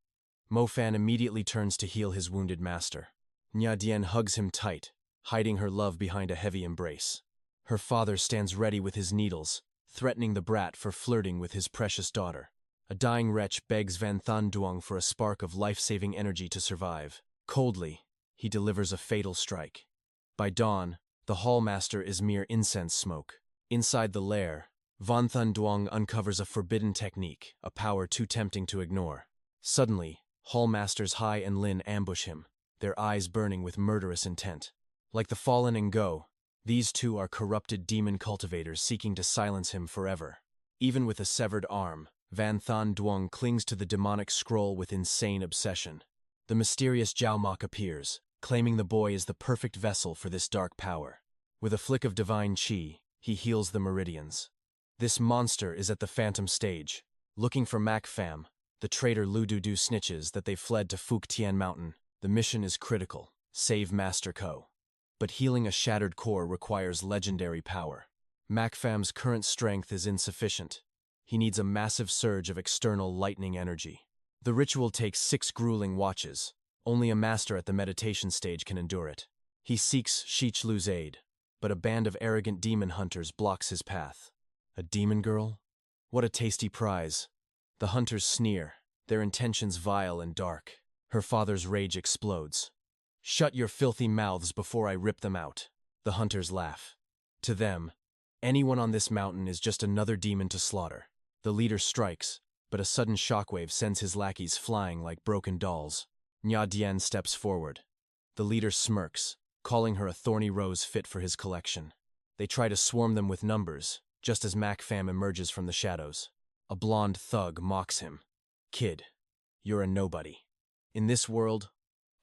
Mo Pham immediately turns to heal his wounded master. Nha Dien hugs him tight, hiding her love behind a heavy embrace. Her father stands ready with his needles, threatening the brat for flirting with his precious daughter. A dying wretch begs Van Than Duong for a spark of life-saving energy to survive. Coldly, he delivers a fatal strike. By dawn, the Hall Master is mere incense smoke. Inside the lair, Van Than Duong uncovers a forbidden technique, a power too tempting to ignore. Suddenly, Hall Masters Hai and Lin ambush him, their eyes burning with murderous intent. Like the fallen Ngo, these two are corrupted demon cultivators seeking to silence him forever. Even with a severed arm, Van Than Duong clings to the demonic scroll with insane obsession. The mysterious Jiao Mok appears, claiming the boy is the perfect vessel for this dark power. With a flick of divine chi, he heals the meridians. This monster is at the phantom stage. Looking for Mac Pham, the traitor Lu Dudu snitches that they fled to Phuc Tien Mountain. The mission is critical. Save Master Ko. But healing a shattered core requires legendary power. 𝒐𝒏's current strength is insufficient. He needs a massive surge of external lightning energy. The ritual takes 6 grueling watches. Only a master at the meditation stage can endure it. He seeks 𝒐𝒏's aid, but a band of arrogant demon hunters blocks his path. A demon girl? What a tasty prize. The hunters sneer, their intentions vile and dark. Her father's rage explodes. "Shut your filthy mouths before I rip them out." The hunters laugh. To them, anyone on this mountain is just another demon to slaughter. The leader strikes, but a sudden shockwave sends his lackeys flying like broken dolls. ― steps forward. The leader smirks, calling her a thorny rose fit for his collection. They try to swarm them with numbers, just as 𝒐𝒏 emerges from the shadows. A blonde thug mocks him. "Kid, you're a nobody. In this world,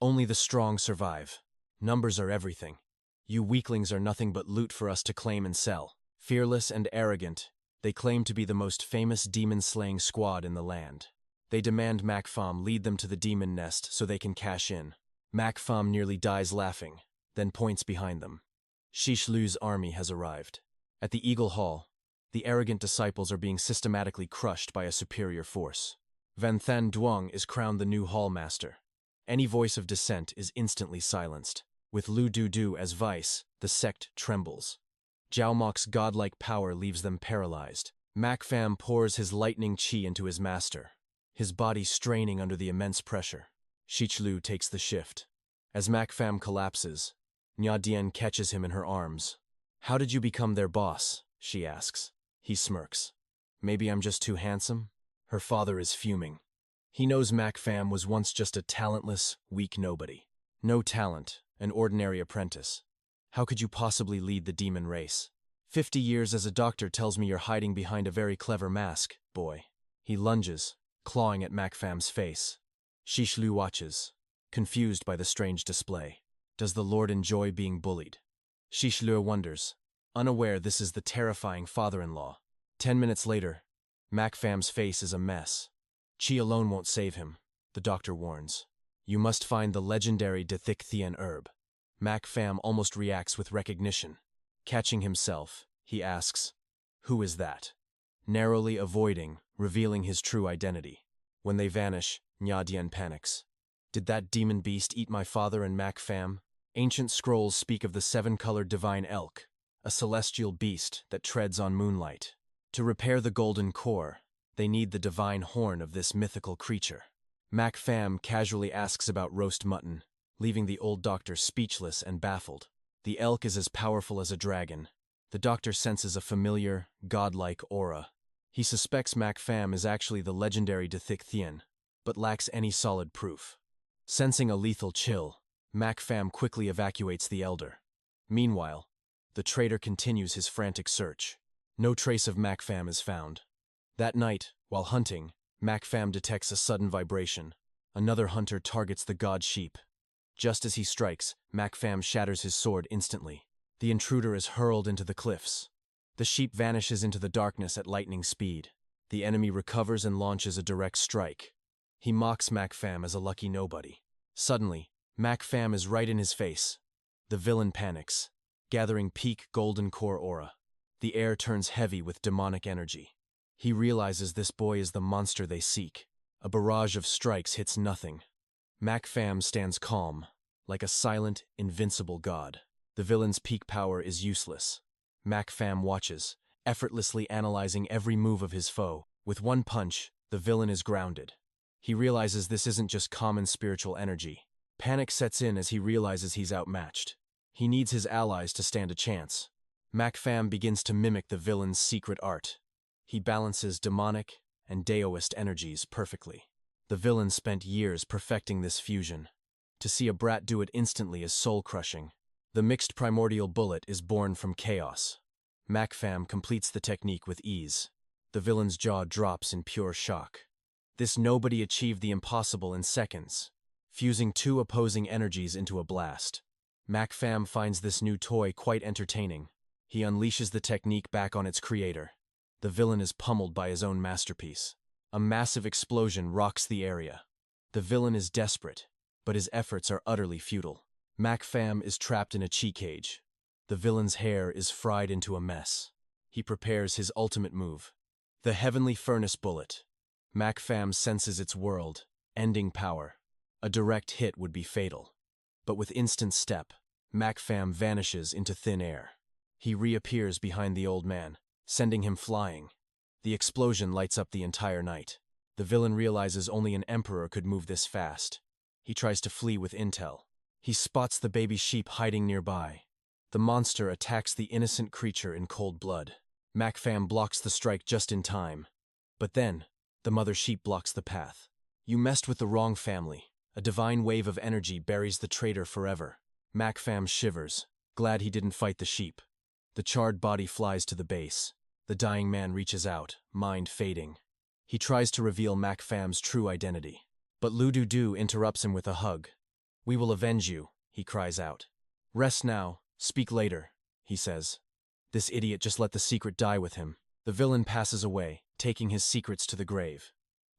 only the strong survive. Numbers are everything. You weaklings are nothing but loot for us to claim and sell." Fearless and arrogant, they claim to be the most famous demon-slaying squad in the land. They demand 𝒐𝒏 lead them to the demon nest so they can cash in. 𒐐𝒏 nearly dies laughing, then points behind them. 𝒐𝒏's army has arrived. At the Eagle Hall, the arrogant disciples are being systematically crushed by a superior force. Van Than Duong is crowned the new hall master. Any voice of dissent is instantly silenced. With Lu Du as vice, the sect trembles. Jiao Mok's godlike power leaves them paralyzed. 𒐐𝒏 pours his lightning qi into his master, his body straining under the immense pressure. 𝒐𝒏 takes the shift. As 𒐐𝒏 collapses, ― catches him in her arms. "How did you become their boss?" she asks. He smirks. "Maybe I'm just too handsome?" Her father is fuming. He knows 𒐐𝒏 was once just a talentless, weak nobody. No talent, an ordinary apprentice. How could you possibly lead the demon race? 50 years as a doctor tells me you're hiding behind a very clever mask, boy. He lunges, clawing at 𒐐𝒏's face. 𝒐𝒏 watches, confused by the strange display. Does the Lord enjoy being bullied? 𝒐𝒏 wonders, unaware this is the terrifying father-in-law. 10 minutes later, 𒐐𝒏's face is a mess. Qi alone won't save him, the doctor warns. You must find the legendary 𝑳𝒐𝒓𝒅. 𒐐𝒏 almost reacts with recognition. Catching himself, he asks, "Who is that?" Narrowly avoiding, revealing his true identity. When they vanish, ― panics. Did that demon beast eat my father and 𒐐𝒏? Ancient scrolls speak of the 7-colored divine elk, a celestial beast that treads on moonlight. To repair the golden core, they need the divine horn of this mythical creature. 𒐐𝒏 casually asks about roast mutton, leaving the old doctor speechless and baffled. The elk is as powerful as a dragon. The doctor senses a familiar, godlike aura. He suspects 𒐐𝒏 is actually the legendary ― but lacks any solid proof. Sensing a lethal chill, 𒐐𝒏 quickly evacuates the elder. Meanwhile, the traitor continues his frantic search. No trace of 𒐐𝒏 is found. That night, while hunting, 𒐐𝒏 detects a sudden vibration. Another hunter targets the god sheep. Just as he strikes, 𒐐𝒏 shatters his sword instantly. The intruder is hurled into the cliffs. The sheep vanishes into the darkness at lightning speed. The enemy recovers and launches a direct strike. He mocks 𒐐𝒏 as a lucky nobody. Suddenly, 𒐐𝒏 is right in his face. The villain panics, gathering peak golden core aura. The air turns heavy with demonic energy. He realizes this boy is the monster they seek. A barrage of strikes hits nothing. 𒐐𝒏 stands calm, like a silent, invincible god. The villain's peak power is useless. 𒐐𝒏 watches, effortlessly analyzing every move of his foe. With one punch, the villain is grounded. He realizes this isn't just common spiritual energy. Panic sets in as he realizes he's outmatched. He needs his allies to stand a chance. 𒐐𝒏 begins to mimic the villain's secret art. He balances demonic and Daoist energies perfectly. The villain spent years perfecting this fusion. To see a brat do it instantly is soul-crushing. The mixed primordial bullet is born from chaos. 𒐐𝒏 completes the technique with ease. The villain's jaw drops in pure shock. This nobody achieved the impossible in seconds, fusing 2 opposing energies into a blast. 𒐐𝒏 finds this new toy quite entertaining. He unleashes the technique back on its creator. The villain is pummeled by his own masterpiece. A massive explosion rocks the area. The villain is desperate, but his efforts are utterly futile. 𒐐𝒏 is trapped in a chi cage. The villain's hair is fried into a mess. He prepares his ultimate move. The Heavenly Furnace Bullet. 𝒔𝒏 senses its world, ending power. A direct hit would be fatal. But with instant step, 𝒔𝒏 vanishes into thin air. He reappears behind the old man, sending him flying. The explosion lights up the entire night. The villain realizes only an emperor could move this fast. He tries to flee with intel. He spots the baby sheep hiding nearby. The monster attacks the innocent creature in cold blood. �𝒏 blocks the strike just in time. But then, the mother sheep blocks the path. You messed with the wrong family. A divine wave of energy buries the traitor forever. �𝒏 shivers, glad he didn't fight the sheep. The charred body flies to the base. The dying man reaches out, mind fading. He tries to reveal �𝒏's true identity. But Lududu interrupts him with a hug. "We will avenge you," he cries out. "Rest now, speak later," he says. This idiot just let the secret die with him. The villain passes away, taking his secrets to the grave.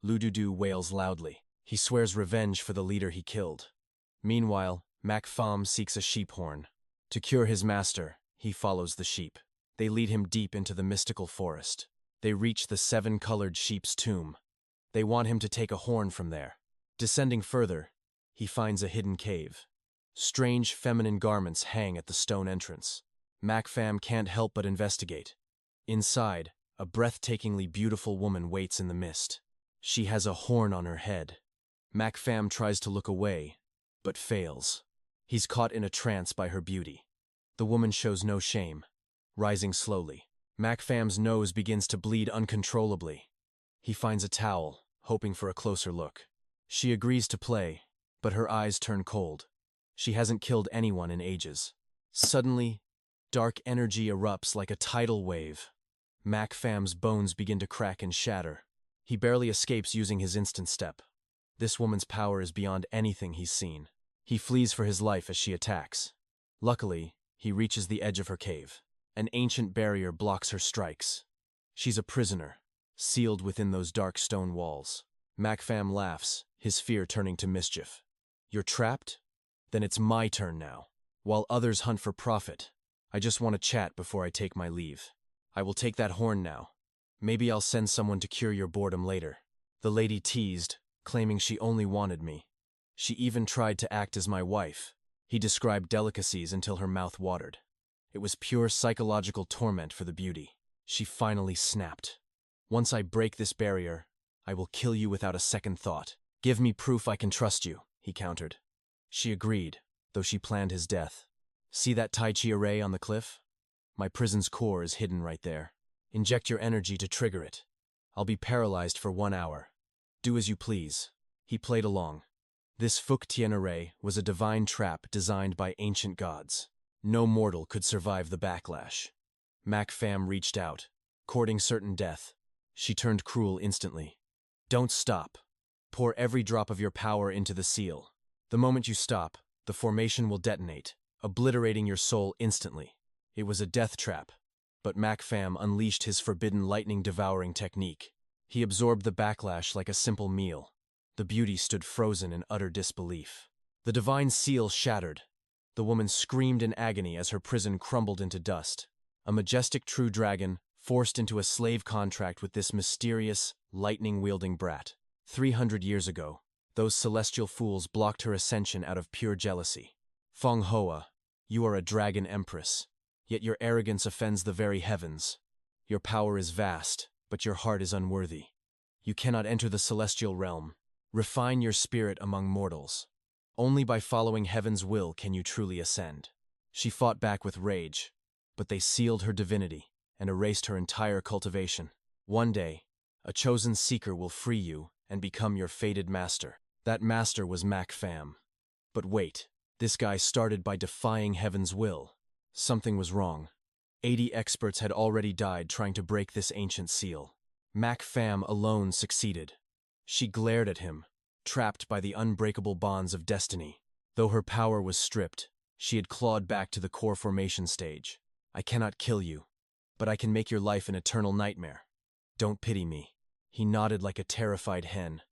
Lududu wails loudly. He swears revenge for the leader he killed. Meanwhile, �𝒏 seeks a sheep horn. To cure his master, he follows the sheep. They lead him deep into the mystical forest. They reach the 7-colored sheep's tomb. They want him to take a horn from there. Descending further, he finds a hidden cave. Strange feminine garments hang at the stone entrance. �𝒏 can't help but investigate. Inside, a breathtakingly beautiful woman waits in the mist. She has a horn on her head. �𝒏 tries to look away, but fails. He's caught in a trance by her beauty. The woman shows no shame. Rising slowly, �𝒏's nose begins to bleed uncontrollably. He finds a towel, hoping for a closer look. She agrees to play, but her eyes turn cold. She hasn't killed anyone in ages. Suddenly, dark energy erupts like a tidal wave. �𝒏's bones begin to crack and shatter. He barely escapes using his instant step. This woman's power is beyond anything he's seen. He flees for his life as she attacks. Luckily, he reaches the edge of her cave. An ancient barrier blocks her strikes. She's a prisoner, sealed within those dark stone walls. �𝒏 laughs, his fear turning to mischief. "You're trapped? Then it's my turn now. While others hunt for profit, I just want to chat before I take my leave. I will take that horn now. Maybe I'll send someone to cure your boredom later." The lady teased, claiming she only wanted me. She even tried to act as my wife. He described delicacies until her mouth watered. It was pure psychological torment for the beauty. She finally snapped. "Once I break this barrier, I will kill you without a second thought. Give me proof I can trust you," he countered. She agreed, though she planned his death. "See that 𝒌𝒐𝒏 on the cliff? My prison's core is hidden right there. Inject your energy to trigger it. I'll be paralyzed for 1 hour. Do as you please." He played along. This 𝒔𝒏 was a divine trap designed by ancient gods. No mortal could survive the backlash. �𝒏 reached out, courting certain death. She turned cruel instantly. "Don't stop. Pour every drop of your power into the seal. The moment you stop, the formation will detonate, obliterating your soul instantly." It was a death trap, but �𝒏 unleashed his forbidden lightning-devouring technique. He absorbed the backlash like a simple meal. The beauty stood frozen in utter disbelief. The divine seal shattered. The woman screamed in agony as her prison crumbled into dust. A majestic true dragon forced into a slave contract with this mysterious, lightning-wielding brat. 300 years ago, those celestial fools blocked her ascension out of pure jealousy. "Feng Hoa, you are a dragon empress, yet your arrogance offends the very heavens. Your power is vast, but your heart is unworthy. You cannot enter the celestial realm. Refine your spirit among mortals. Only by following heaven's will can you truly ascend." She fought back with rage, but they sealed her divinity and erased her entire cultivation. One day, a chosen seeker will free you and become your fated master. That master was �𝒏. But wait, this guy started by defying heaven's will. Something was wrong. 80 experts had already died trying to break this ancient seal. �𝒏 alone succeeded. She glared at him, trapped by the unbreakable bonds of destiny. Though her power was stripped, she had clawed back to the core formation stage. "I cannot kill you, but I can make your life an eternal nightmare. Don't pity me." He nodded like a terrified hen.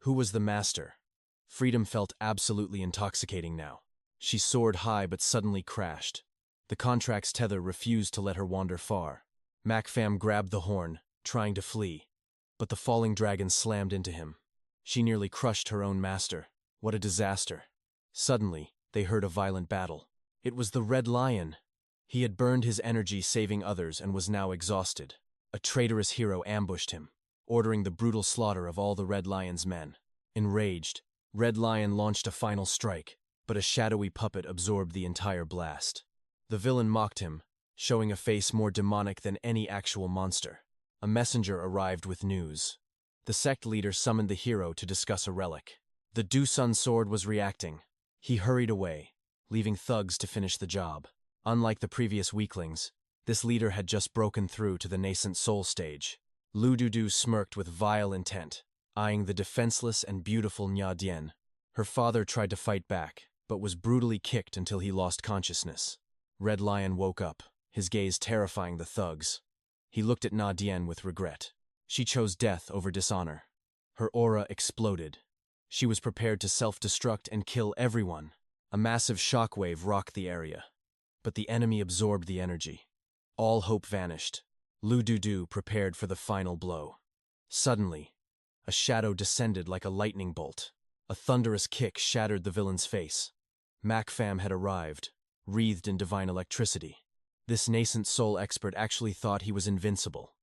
Who was the master? Freedom felt absolutely intoxicating now. She soared high but suddenly crashed. The contract's tether refused to let her wander far. 𝒔𝒏 grabbed the horn, trying to flee, but the falling dragon slammed into him. She nearly crushed her own master. What a disaster. Suddenly, they heard a violent battle. It was the Red Lion. He had burned his energy saving others and was now exhausted. A traitorous hero ambushed him, ordering the brutal slaughter of all the Red Lion's men. Enraged, Red Lion launched a final strike, but a shadowy puppet absorbed the entire blast. The villain mocked him, showing a face more demonic than any actual monster. A messenger arrived with news. The sect leader summoned the hero to discuss a relic. The 𝑳𝒐𝒓𝒅 was reacting. He hurried away, leaving thugs to finish the job. Unlike the previous weaklings, this leader had just broken through to the nascent soul stage. 𝑙u smirked with vile intent, eyeing the defenseless and beautiful 𝑛†. Her father tried to fight back, but was brutally kicked until he lost consciousness. Red Lion woke up, his gaze terrifying the thugs. He looked at 𝑛† with regret. She chose death over dishonor. Her aura exploded. She was prepared to self-destruct and kill everyone. A massive shockwave rocked the area. But the enemy absorbed the energy. All hope vanished. 𝑙u prepared for the final blow. Suddenly, a shadow descended like a lightning bolt. A thunderous kick shattered the villain's face. 𝒔𝒏 had arrived, wreathed in divine electricity. This nascent soul expert actually thought he was invincible.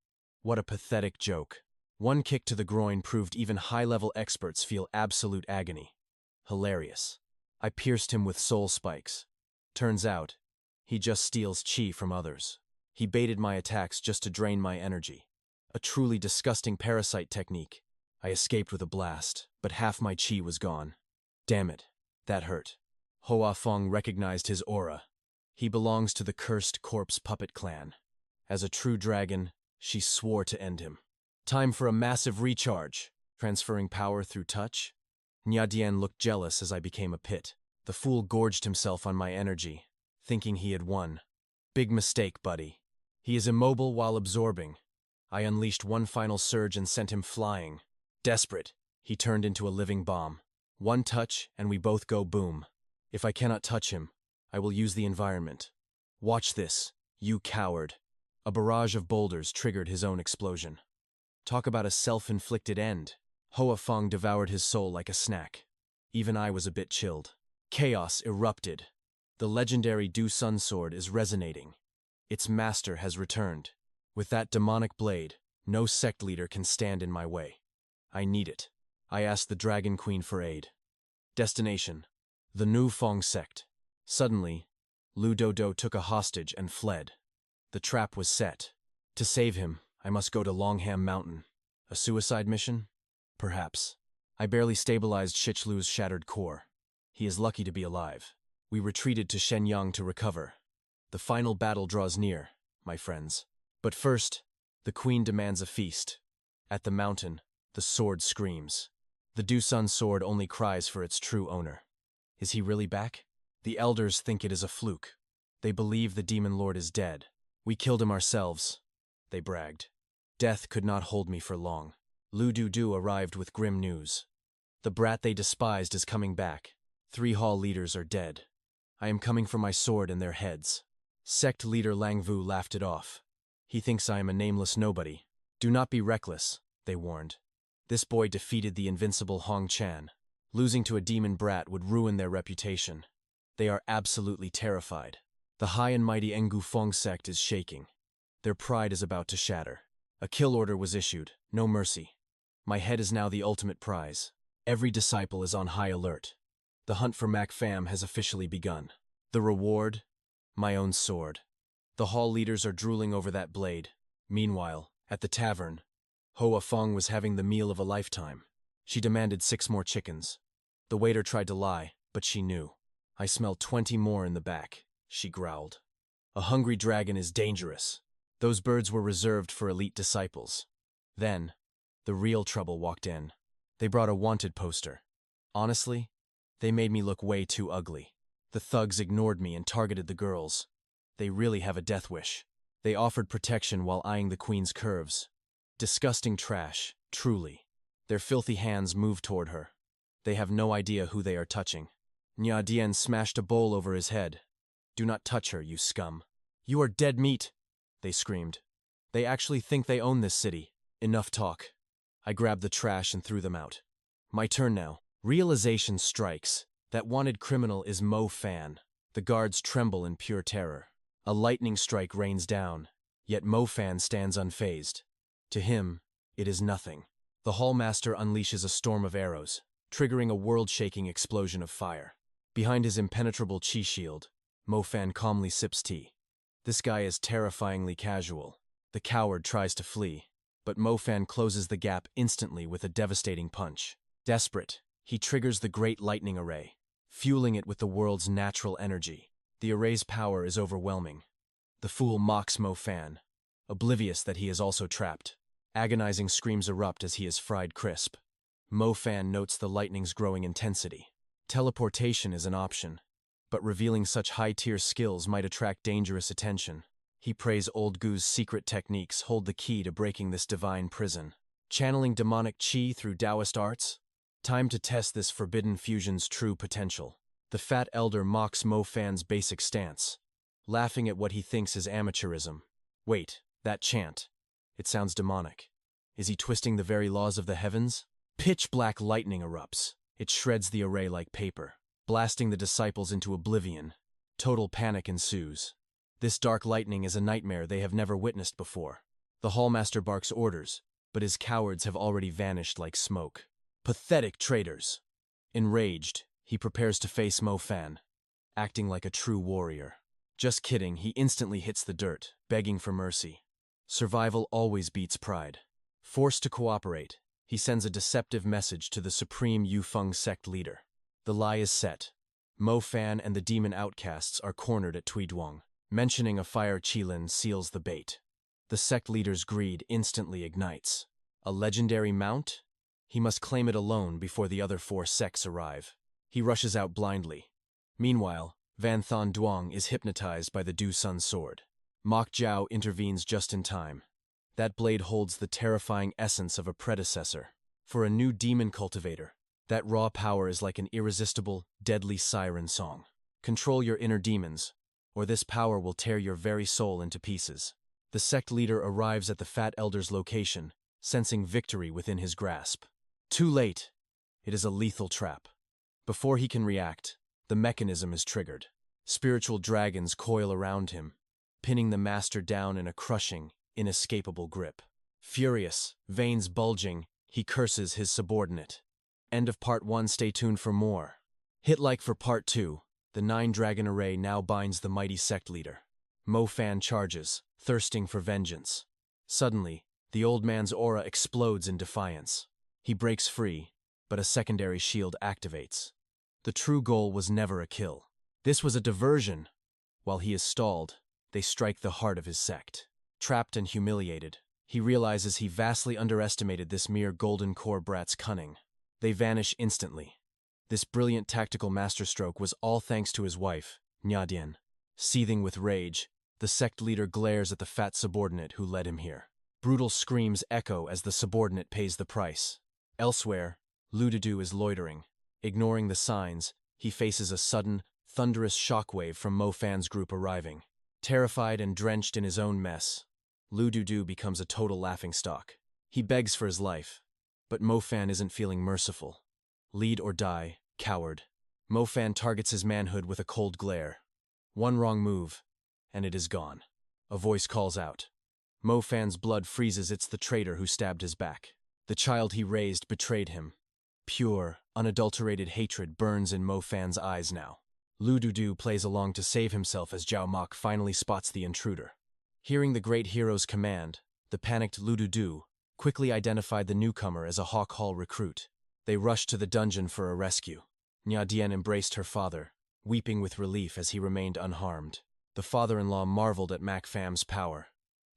What a pathetic joke. One kick to the groin proved even high-level experts feel absolute agony. Hilarious. I pierced him with soul spikes. Turns out, he just steals chi from others. He baited my attacks just to drain my energy. A truly disgusting parasite technique. I escaped with a blast, but half my chi was gone. Damn it, that hurt. Hoa Fong recognized his aura. He belongs to the cursed corpse puppet clan. As a true dragon, she swore to end him. Time for a massive recharge. Transferring power through touch. 𝒠 looked jealous as I became a pit. The fool gorged himself on my energy, thinking he had won. Big mistake, buddy. He is immobile while absorbing. I unleashed one final surge and sent him flying. Desperate, he turned into a living bomb. One touch and we both go boom. If I cannot touch him, I will use the environment. Watch this, you coward. A barrage of boulders triggered his own explosion. Talk about a self-inflicted end. Hoa Fong devoured his soul like a snack. Even I was a bit chilled. Chaos erupted. The legendary 𝑳𝒐𝒓𝒅 is resonating. Its master has returned. With that demonic blade, no sect leader can stand in my way. I need it. I asked the Dragon Queen for aid. Destination: the New Fong sect. Suddenly, 𝑙u took a hostage and fled. The trap was set. To save him, I must go to Longham Mountain. A suicide mission? Perhaps. I barely stabilized Qichlu's shattered core. He is lucky to be alive. We retreated to Shenyang to recover. The final battle draws near, my friends. But first, the queen demands a feast. At the mountain, the sword screams. The 𝑳𝒐𝒓𝒅 only cries for its true owner. Is he really back? The elders think it is a fluke. They believe the demon lord is dead. We killed him ourselves, they bragged. Death could not hold me for long. 𝑙u arrived with grim news. The brat they despised is coming back. 3 hall leaders are dead. I am coming for my sword and their heads. Sect leader Langvu laughed it off. He thinks I am a nameless nobody. Do not be reckless, they warned. This boy defeated the invincible Hong Chan. Losing to a demon brat would ruin their reputation. They are absolutely terrified. The high and mighty Ngu Fong sect is shaking. Their pride is about to shatter. A kill order was issued, no mercy. My head is now the ultimate prize. Every disciple is on high alert. The hunt for �𝒏 has officially begun. The reward? My own sword. The hall leaders are drooling over that blade. Meanwhile, at the tavern, Hoa Fong was having the meal of a lifetime. She demanded 6 more chickens. The waiter tried to lie, but she knew. I smell 20 more in the back, she growled. A hungry dragon is dangerous. Those birds were reserved for elite disciples. Then, the real trouble walked in. They brought a wanted poster. Honestly, they made me look way too ugly. The thugs ignored me and targeted the girls. They really have a death wish. They offered protection while eyeing the queen's curves. Disgusting trash, truly. Their filthy hands moved toward her. They have no idea who they are touching. 𝒠 smashed a bowl over his head. Do not touch her, you scum. You are dead meat, they screamed. They actually think they own this city. Enough talk. I grabbed the trash and threw them out. My turn now. Realization strikes. That wanted criminal is Mo Fan. The guards tremble in pure terror. A lightning strike rains down, yet Mo Fan stands unfazed. To him, it is nothing. The Hallmaster unleashes a storm of arrows, triggering a world-shaking explosion of fire. Behind his impenetrable chi shield, Mo Fan calmly sips tea. This guy is terrifyingly casual. The coward tries to flee, but Mo Fan closes the gap instantly with a devastating punch. Desperate, he triggers the Great Lightning Array, fueling it with the world's natural energy. The array's power is overwhelming. The fool mocks Mo Fan, oblivious that he is also trapped. Agonizing screams erupt as he is fried crisp. Mo Fan notes the lightning's growing intensity. Teleportation is an option, but revealing such high-tier skills might attract dangerous attention. He prays Old Gu's secret techniques hold the key to breaking this divine prison. Channeling demonic chi through Taoist arts? Time to test this forbidden fusion's true potential. The fat elder mocks Mo Fan's basic stance, laughing at what he thinks is amateurism. Wait, that chant. It sounds demonic. Is he twisting the very laws of the heavens? Pitch-black lightning erupts. It shreds the array like paper, blasting the disciples into oblivion. Total panic ensues. This dark lightning is a nightmare they have never witnessed before. The Hallmaster barks orders, but his cowards have already vanished like smoke. Pathetic traitors! Enraged, he prepares to face Mo Fan, acting like a true warrior. Just kidding, he instantly hits the dirt, begging for mercy. Survival always beats pride. Forced to cooperate, he sends a deceptive message to the supreme Yufeng sect leader. The lie is set. Mo Fan and the demon outcasts are cornered at Tuiduang. Mentioning a fire Qilin seals the bait. The sect leader's greed instantly ignites. A legendary mount? He must claim it alone before the other 4 sects arrive. He rushes out blindly. Meanwhile, Van Thon Duong is hypnotized by the Du Sun sword. Mok Jiao intervenes just in time. That blade holds the terrifying essence of a predecessor. For a new demon cultivator, that raw power is like an irresistible, deadly siren song. Control your inner demons, or this power will tear your very soul into pieces. The sect leader arrives at the fat elder's location, sensing victory within his grasp. Too late. It is a lethal trap. Before he can react, the mechanism is triggered. Spiritual dragons coil around him, pinning the master down in a crushing, inescapable grip. Furious, veins bulging, he curses his subordinate. End of Part 1. Stay tuned for more. Hit like for Part 2. The 9-dragon array now binds the mighty sect leader. Mo Fan charges, thirsting for vengeance. Suddenly, the old man's aura explodes in defiance. He breaks free, but a secondary shield activates. The true goal was never a kill. This was a diversion. While he is stalled, they strike the heart of his sect. Trapped and humiliated, he realizes he vastly underestimated this mere golden core brat's cunning. They vanish instantly. This brilliant tactical masterstroke was all thanks to his wife, Nyadian. Seething with rage, the sect leader glares at the fat subordinate who led him here. Brutal screams echo as the subordinate pays the price. Elsewhere, Lududu is loitering. Ignoring the signs, he faces a sudden, thunderous shockwave from Mo Fan's group arriving. Terrified and drenched in his own mess, Lududu becomes a total laughingstock. He begs for his life, but Mo Fan isn't feeling merciful. Lead or die, coward. Mo Fan targets his manhood with a cold glare. One wrong move, and it is gone. A voice calls out. Mo Fan's blood freezes. It's the traitor who stabbed his back. The child he raised betrayed him. Pure, unadulterated hatred burns in Mo Fan's eyes now. Lududu plays along to save himself as Jiao Mok finally spots the intruder. Hearing the great hero's command, the panicked Lududu quickly identified the newcomer as a Hawk Hall recruit. They rushed to the dungeon for a rescue. Nyadian embraced her father, weeping with relief as he remained unharmed. The father-in-law marveled at Mac Fam's power.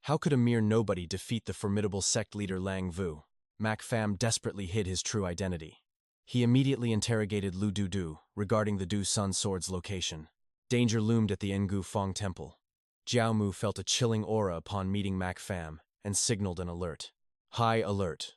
How could a mere nobody defeat the formidable sect leader Lang Vu? Mac Fam desperately hid his true identity. He immediately interrogated Lu Dudu regarding the Du Sun sword's location. Danger loomed at the Ngu Fong temple. Jiao Mu felt a chilling aura upon meeting Mac Fam and signaled an alert. High alert.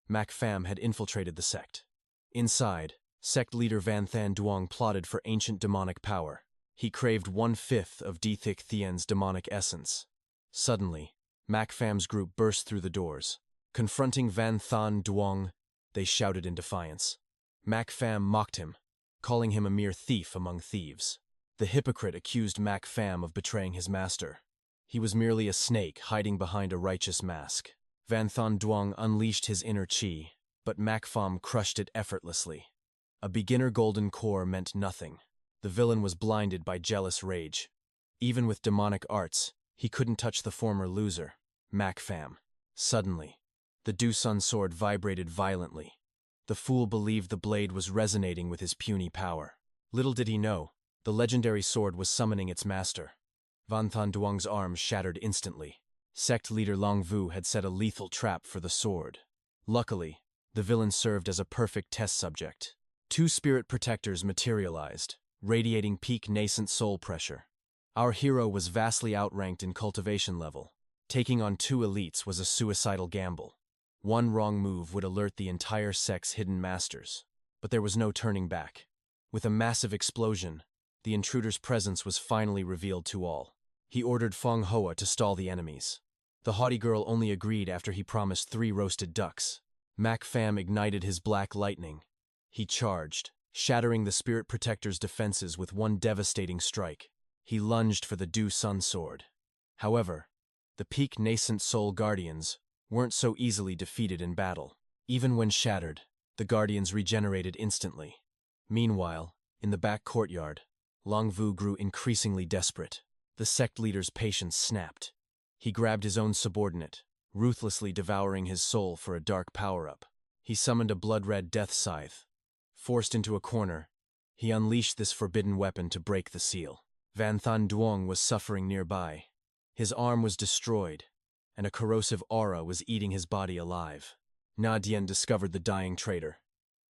Mac Fam had infiltrated the sect. Inside, sect leader Van Than Duong plotted for ancient demonic power. He craved 1/5 of D Thick Thien's demonic essence. Suddenly, MacFam's group burst through the doors. Confronting Van Than Duong, they shouted in defiance. MacFam mocked him, calling him a mere thief among thieves. The hypocrite accused MacFam of betraying his master. He was merely a snake hiding behind a righteous mask. Van Than Duong unleashed his inner chi, but MacFam crushed it effortlessly. A beginner golden core meant nothing. The villain was blinded by jealous rage. Even with demonic arts, he couldn't touch the former loser, MacFam. Suddenly, the Do-Sun sword vibrated violently. The fool believed the blade was resonating with his puny power. Little did he know, the legendary sword was summoning its master. Van Than Duong's arms shattered instantly. Sect leader Long Vu had set a lethal trap for the sword. Luckily, the villain served as a perfect test subject. 2 spirit protectors materialized, radiating peak nascent soul pressure. Our hero was vastly outranked in cultivation level. Taking on 2 elites was a suicidal gamble. One wrong move would alert the entire sect's hidden masters. But there was no turning back. With a massive explosion, the intruder's presence was finally revealed to all. He ordered Fong Hoa to stall the enemies. The haughty girl only agreed after he promised 3 roasted ducks. MacFam ignited his black lightning. He charged, shattering the spirit protector's defenses with one devastating strike. He lunged for the Do-Sun sword. However, the peak nascent soul guardians weren't so easily defeated in battle. Even when shattered, the guardians regenerated instantly. Meanwhile, in the back courtyard, Long Vu grew increasingly desperate. The sect leader's patience snapped. He grabbed his own subordinate, ruthlessly devouring his soul for a dark power-up. He summoned a blood-red death scythe. Forced into a corner, he unleashed this forbidden weapon to break the seal. Van Than Duong was suffering nearby. His arm was destroyed, and a corrosive aura was eating his body alive. Na Dian discovered the dying traitor.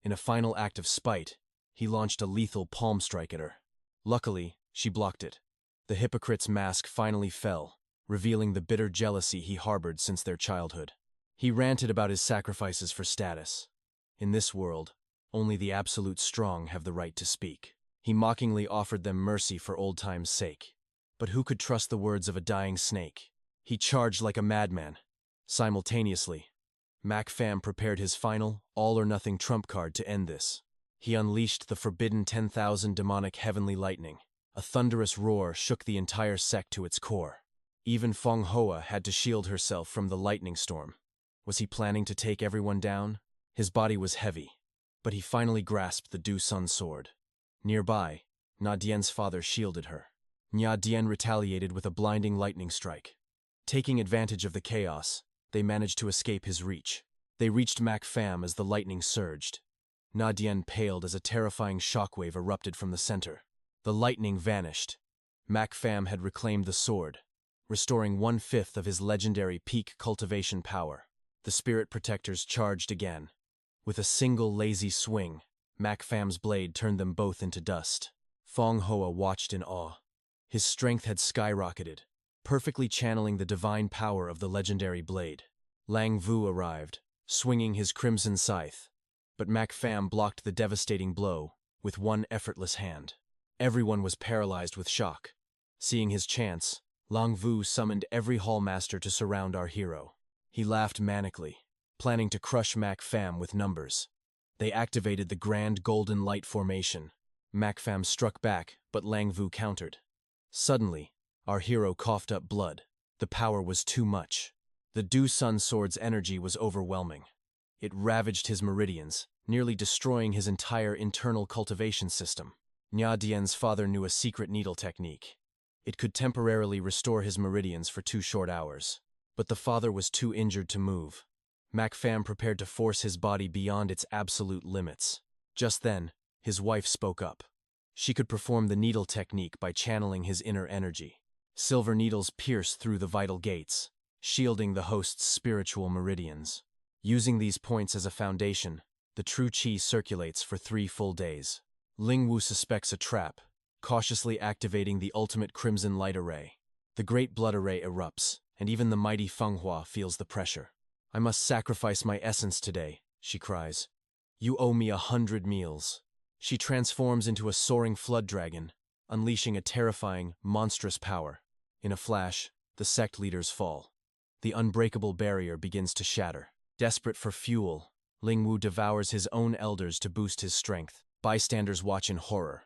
In a final act of spite, he launched a lethal palm strike at her. Luckily, she blocked it. The hypocrite's mask finally fell, revealing the bitter jealousy he harbored since their childhood. He ranted about his sacrifices for status. In this world, only the absolute strong have the right to speak. He mockingly offered them mercy for old time's sake. But who could trust the words of a dying snake? He charged like a madman. Simultaneously, MacFam prepared his final, all-or-nothing trump card to end this. He unleashed the forbidden 10,000 demonic heavenly lightning. A thunderous roar shook the entire sect to its core. Even Fong Hoa had to shield herself from the lightning storm. Was he planning to take everyone down? His body was heavy, but he finally grasped the Do-Sun sword. Nearby, Na Dian's father shielded her. Na Dian retaliated with a blinding lightning strike. Taking advantage of the chaos, they managed to escape his reach. They reached MacFam as the lightning surged. Na Dian paled as a terrifying shockwave erupted from the center. The lightning vanished. MacFam had reclaimed the sword, restoring 1/5 of his legendary peak cultivation power. The spirit protectors charged again. With a single lazy swing, MacFam's blade turned them both into dust. Fong Hoa watched in awe. His strength had skyrocketed, perfectly channeling the divine power of the legendary blade. Lang Vu arrived, swinging his crimson scythe, but MacFam blocked the devastating blow with one effortless hand. Everyone was paralyzed with shock. Seeing his chance, Lang Vu summoned every hallmaster to surround our hero. He laughed manically, planning to crush MacFam with numbers. They activated the Grand Golden Light Formation. MacFam struck back, but Lang Vu countered. Suddenly, our hero coughed up blood. The power was too much. The Do-Sun sword's energy was overwhelming. It ravaged his meridians, nearly destroying his entire internal cultivation system. Na Dian's father knew a secret needle technique. It could temporarily restore his meridians for 2 short hours. But the father was too injured to move. MacFam prepared to force his body beyond its absolute limits. Just then, his wife spoke up. She could perform the needle technique by channeling his inner energy. Silver needles pierced through the vital gates, shielding the host's spiritual meridians. Using these points as a foundation, the true qi circulates for 3 full days. Ling Wu suspects a trap, cautiously activating the ultimate crimson light array. The great blood array erupts, and even the mighty Feng Hua feels the pressure. "I must sacrifice my essence today," she cries. "You owe me 100 meals." She transforms into a soaring flood dragon, unleashing a terrifying, monstrous power. In a flash, the sect leaders fall. The unbreakable barrier begins to shatter. Desperate for fuel, Lingwu devours his own elders to boost his strength. Bystanders watch in horror.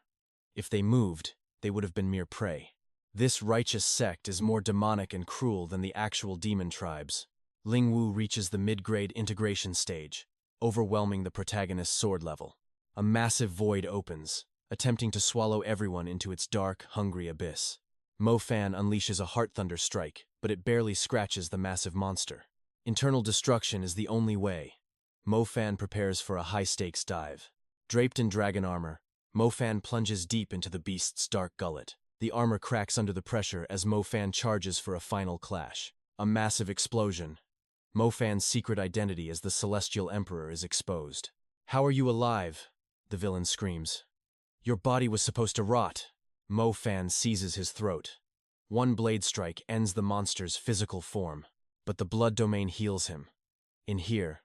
If they moved, they would have been mere prey. This righteous sect is more demonic and cruel than the actual demon tribes. Lingwu reaches the mid-grade integration stage, overwhelming the protagonist's sword level. A massive void opens, attempting to swallow everyone into its dark, hungry abyss. Mo Fan unleashes a Heart Thunder strike, but it barely scratches the massive monster. Internal destruction is the only way. Mo Fan prepares for a high-stakes dive. Draped in dragon armor, Mo Fan plunges deep into the beast's dark gullet. The armor cracks under the pressure as Mo Fan charges for a final clash. A massive explosion. Mo Fan's secret identity as the Celestial Emperor is exposed. "How are you alive?" the villain screams. "Your body was supposed to rot." Mo Fan seizes his throat. One blade strike ends the monster's physical form, but the blood domain heals him. In here,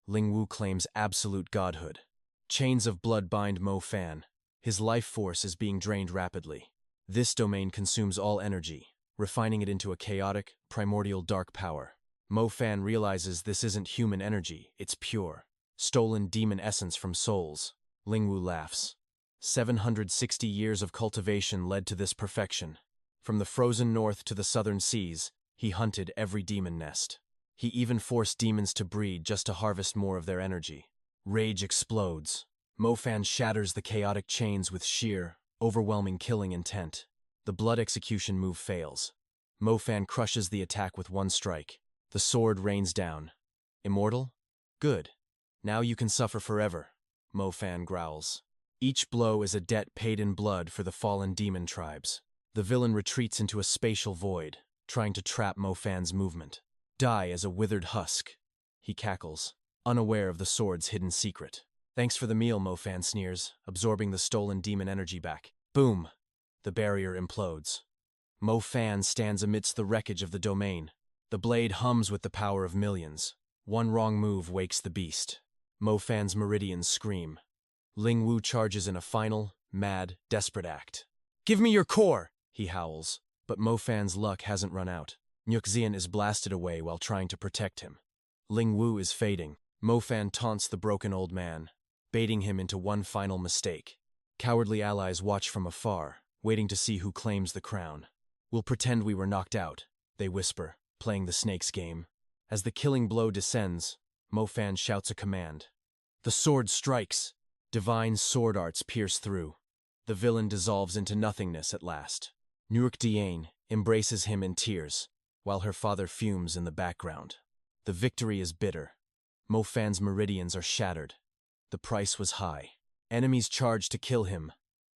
Lingwu claims absolute godhood. Chains of blood bind Mo Fan. His life force is being drained rapidly. This domain consumes all energy, refining it into a chaotic, primordial dark power. Mo Fan realizes this isn't human energy, it's pure, stolen demon essence from souls. Lingwu laughs. 760 years of cultivation led to this perfection. From the frozen north to the southern seas, he hunted every demon nest. He even forced demons to breed just to harvest more of their energy. Rage explodes. Mo Fan shatters the chaotic chains with sheer, overwhelming killing intent. The blood execution move fails. Mo Fan crushes the attack with one strike. The sword rains down. Immortal? Good. Now you can suffer forever, Mo Fan growls. Each blow is a debt paid in blood for the fallen demon tribes. The villain retreats into a spatial void, trying to trap Mo Fan's movement. "Die as a withered husk," he cackles, unaware of the sword's hidden secret. "Thanks for the meal," Mo Fan sneers, absorbing the stolen demon energy back. Boom! The barrier implodes. Mo Fan stands amidst the wreckage of the domain. The blade hums with the power of millions. One wrong move wakes the beast. Mo Fan's meridians scream. Lingwu charges in a final, mad, desperate act. "Give me your core!" he howls. But Mo Fan's luck hasn't run out. 𝑳𝒐𝒓𝒅 is blasted away while trying to protect him. Lingwu is fading. Mo Fan taunts the broken old man, baiting him into one final mistake. Cowardly allies watch from afar, waiting to see who claims the crown. "We'll pretend we were knocked out," they whisper, playing the snake's game. As the killing blow descends, Mo Fan shouts a command. The sword strikes. Divine sword arts pierce through. The villain dissolves into nothingness at last. 𝒵𝒏 embraces him in tears, while her father fumes in the background. The victory is bitter. Mo Fan's meridians are shattered. The price was high. Enemies charge to kill him.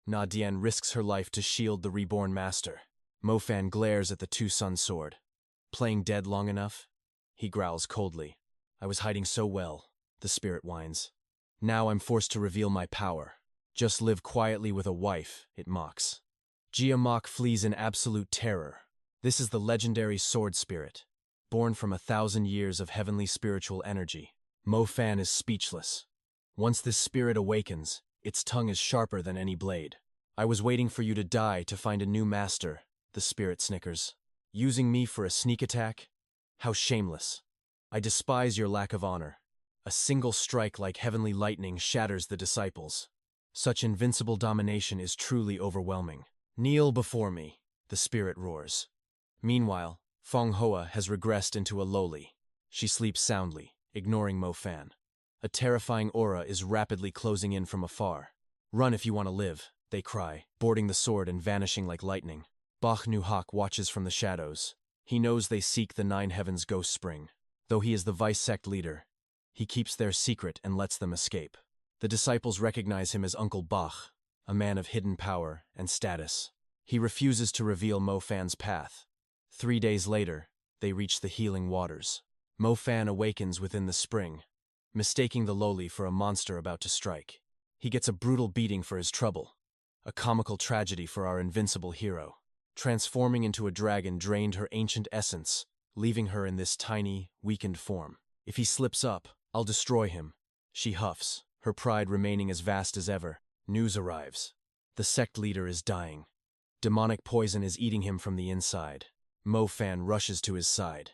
𝒵𝒏 risks her life to shield the reborn master. Mo Fan glares at the two-sun sword. "Playing dead long enough?" he growls coldly. "I was hiding so well," the spirit whines. "Now I'm forced to reveal my power. Just live quietly with a wife," it mocks. 𝒵𝒏 flees in absolute terror. This is the legendary sword spirit, born from 1,000 years of heavenly spiritual energy. Mo Fan is speechless. Once this spirit awakens, its tongue is sharper than any blade. "I was waiting for you to die to find a new master," the spirit snickers. "Using me for a sneak attack? How shameless. I despise your lack of honor. A single strike like heavenly lightning shatters the disciples. Such invincible domination is truly overwhelming. Kneel before me," the spirit roars. Meanwhile, Feng Hoa has regressed into a lowly. She sleeps soundly, ignoring Mo Fan. A terrifying aura is rapidly closing in from afar. "Run if you want to live," they cry, boarding the sword and vanishing like lightning. Bac Nuhak watches from the shadows. He knows they seek the Nine Heavens Ghost Spring. Though he is the vice sect leader, he keeps their secret and lets them escape. The disciples recognize him as Uncle Bac, a man of hidden power and status. He refuses to reveal Mo Fan's path. 3 days later, they reach the healing waters. Mo Fan awakens within the spring, mistaking the lowly for a monster about to strike. He gets a brutal beating for his trouble, a comical tragedy for our invincible hero. Transforming into a dragon drained her ancient essence, leaving her in this tiny, weakened form. "If he slips up, I'll destroy him," she huffs, her pride remaining as vast as ever. News arrives. The sect leader is dying. Demonic poison is eating him from the inside. Mo Fan rushes to his side.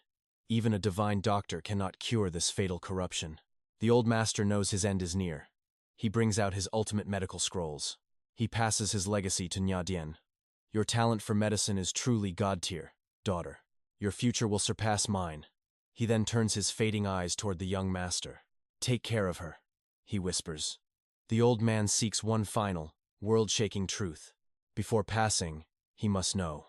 Even a divine doctor cannot cure this fatal corruption. The old master knows his end is near. He brings out his ultimate medical scrolls. He passes his legacy to 𝑳𝒐𝒏. Your talent for medicine is truly God-tier, daughter. Your future will surpass mine. He then turns his fading eyes toward the young master. Take care of her, he whispers. The old man seeks one final, world-shaking truth. Before passing, he must know.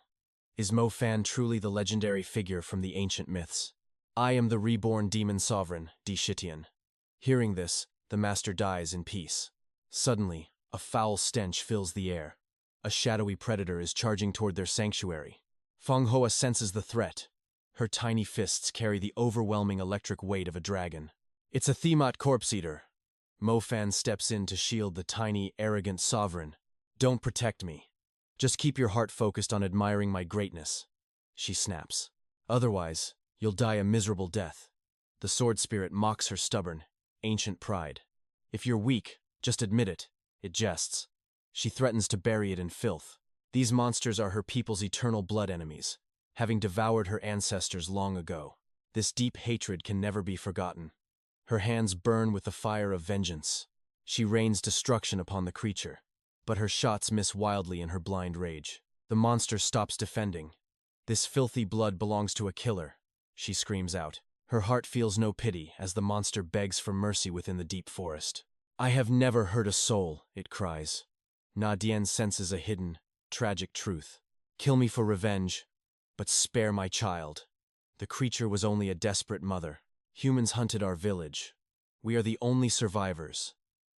Is 𝒐𝒏 truly the legendary figure from the ancient myths? I am the reborn demon sovereign, 𝑑𝒐𝒏. Hearing this, the master dies in peace. Suddenly, a foul stench fills the air. A shadowy predator is charging toward their sanctuary. Manhwa senses the threat. Her tiny fists carry the overwhelming electric weight of a dragon. It's a 𝒐𝒏 eater. 𝒐𝒏 steps in to shield the tiny, arrogant sovereign. Don't protect me. Just keep your heart focused on admiring my greatness, she snaps. Otherwise, you'll die a miserable death. The sword spirit mocks her stubborn, ancient pride. If you're weak, just admit it, it jests. She threatens to bury it in filth. These monsters are her people's eternal blood enemies, having devoured her ancestors long ago. This deep hatred can never be forgotten. Her hands burn with the fire of vengeance. She rains destruction upon the creature, but her shots miss wildly in her blind rage. The monster stops defending. This filthy blood belongs to a killer, she screams out. Her heart feels no pity as the monster begs for mercy within the deep forest. I have never hurt a soul, it cries. 𝒐𝒏 senses a hidden, tragic truth. Kill me for revenge, but spare my child. The creature was only a desperate mother. Humans hunted our village. We are the only survivors.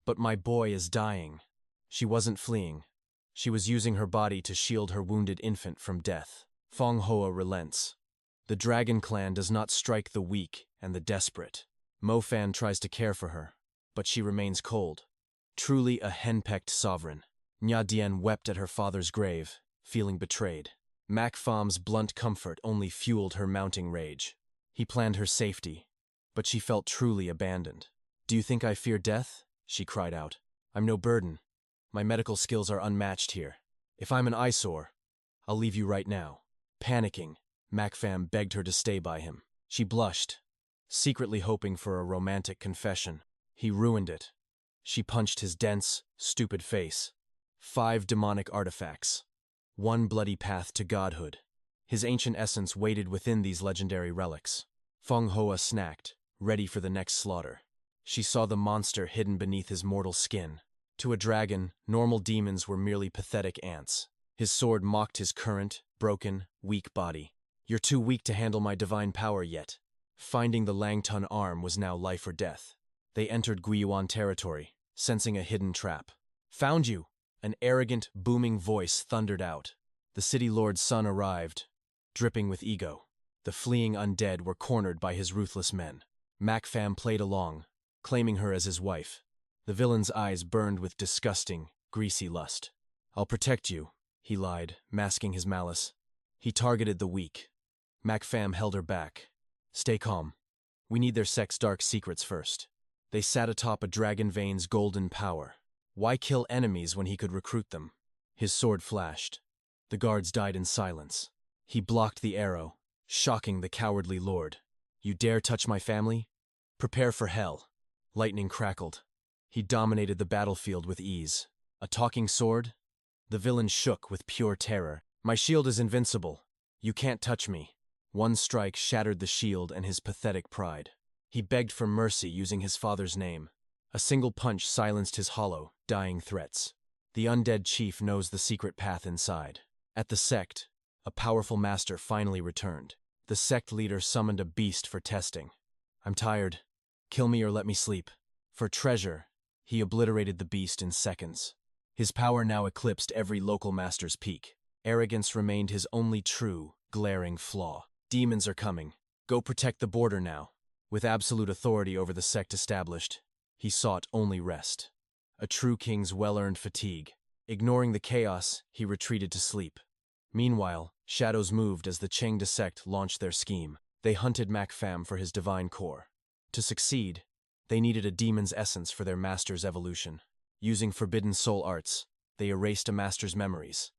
But my boy is dying. She wasn't fleeing. She was using her body to shield her wounded infant from death. Manhwa relents. The dragon clan does not strike the weak and the desperate. 𝒐𝒏 tries to care for her, but she remains cold. Truly a henpecked sovereign. 𝒳𝒐𝒏 wept at her father's grave, feeling betrayed. 𝒐𝒏's blunt comfort only fueled her mounting rage. He planned her safety, but she felt truly abandoned. Do you think I fear death? She cried out. I'm no burden. My medical skills are unmatched here. If I'm an eyesore, I'll leave you right now. Panicking, 𝒐𝒏 begged her to stay by him. She blushed, secretly hoping for a romantic confession. He ruined it. She punched his dense, stupid face. 5 demonic artifacts. 1 bloody path to godhood. His ancient essence waited within these legendary relics. Manhwa snacked, ready for the next slaughter. She saw the monster hidden beneath his mortal skin. To a dragon, normal demons were merely pathetic ants. His sword mocked his current, broken, weak body. You're too weak to handle my divine power yet. Finding the Langton arm was now life or death. They entered 𝒐𝒏 territory, sensing a hidden trap. Found you! An arrogant, booming voice thundered out. The city lord's son arrived, dripping with ego. The fleeing undead were cornered by his ruthless men. 𝒐𝒏 played along, claiming her as his wife. The villain's eyes burned with disgusting, greasy lust. I'll protect you, he lied, masking his malice. He targeted the weak. 𝒐𝒏 held her back. Stay calm. We need their sect's dark secrets first. They sat atop a dragon vein's golden power. Why kill enemies when he could recruit them? His sword flashed. The guards died in silence. He blocked the arrow, shocking the cowardly lord. You dare touch my family? Prepare for hell. Lightning crackled. He dominated the battlefield with ease. A talking sword? The villain shook with pure terror. My shield is invincible. You can't touch me. One strike shattered the shield and his pathetic pride. He begged for mercy using his father's name. A single punch silenced his hollow, dying threats. The undead chief knows the secret path inside. At the sect, a powerful master finally returned. The sect leader summoned a beast for testing. I'm tired. Kill me or let me sleep. For treasure, he obliterated the beast in seconds. His power now eclipsed every local master's peak. Arrogance remained his only true, glaring flaw. Demons are coming. Go protect the border now. With absolute authority over the sect established, he sought only rest. A true king's well-earned fatigue. Ignoring the chaos, he retreated to sleep. Meanwhile, shadows moved as the Chengde sect launched their scheme. They hunted 𝒐𝒏 for his divine core. To succeed, they needed a demon's essence for their master's evolution. Using forbidden soul arts, they erased a master's memories.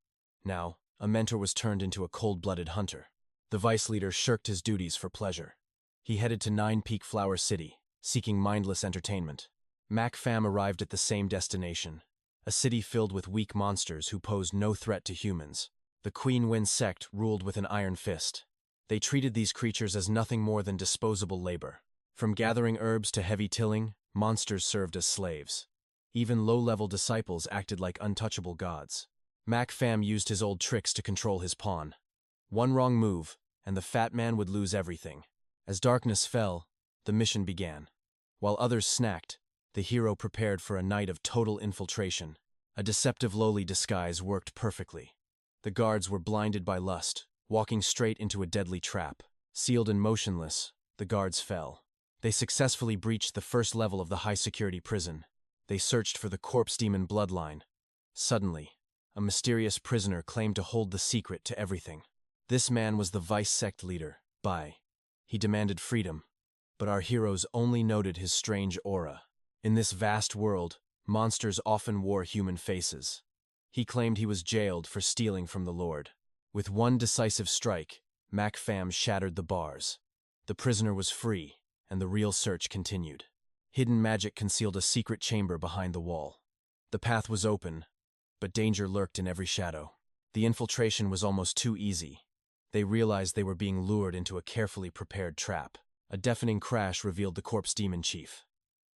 Now, a mentor was turned into a cold-blooded hunter. The vice leader shirked his duties for pleasure. He headed to Nine Peak Flower City, seeking mindless entertainment. 𝒏 arrived at the same destination, a city filled with weak monsters who posed no threat to humans. The Queen Wind sect ruled with an iron fist. They treated these creatures as nothing more than disposable labor. From gathering herbs to heavy tilling, monsters served as slaves. Even low-level disciples acted like untouchable gods. 𝒏 used his old tricks to control his pawn. One wrong move, and the fat man would lose everything. As darkness fell, the mission began. While others snacked, the hero prepared for a night of total infiltration. A deceptive lowly disguise worked perfectly. The guards were blinded by lust, walking straight into a deadly trap. Sealed and motionless, the guards fell. They successfully breached the first level of the high-security prison. They searched for the corpse demon bloodline. Suddenly, a mysterious prisoner claimed to hold the secret to everything. This man was the vice sect leader, 𝒏. He demanded freedom, but our heroes only noted his strange aura. In this vast world, monsters often wore human faces. He claimed he was jailed for stealing from the Lord. With one decisive strike, 𝒏 shattered the bars. The prisoner was free, and the real search continued. Hidden magic concealed a secret chamber behind the wall. The path was open, but danger lurked in every shadow. The infiltration was almost too easy. They realized they were being lured into a carefully prepared trap. A deafening crash revealed the corpse demon chief.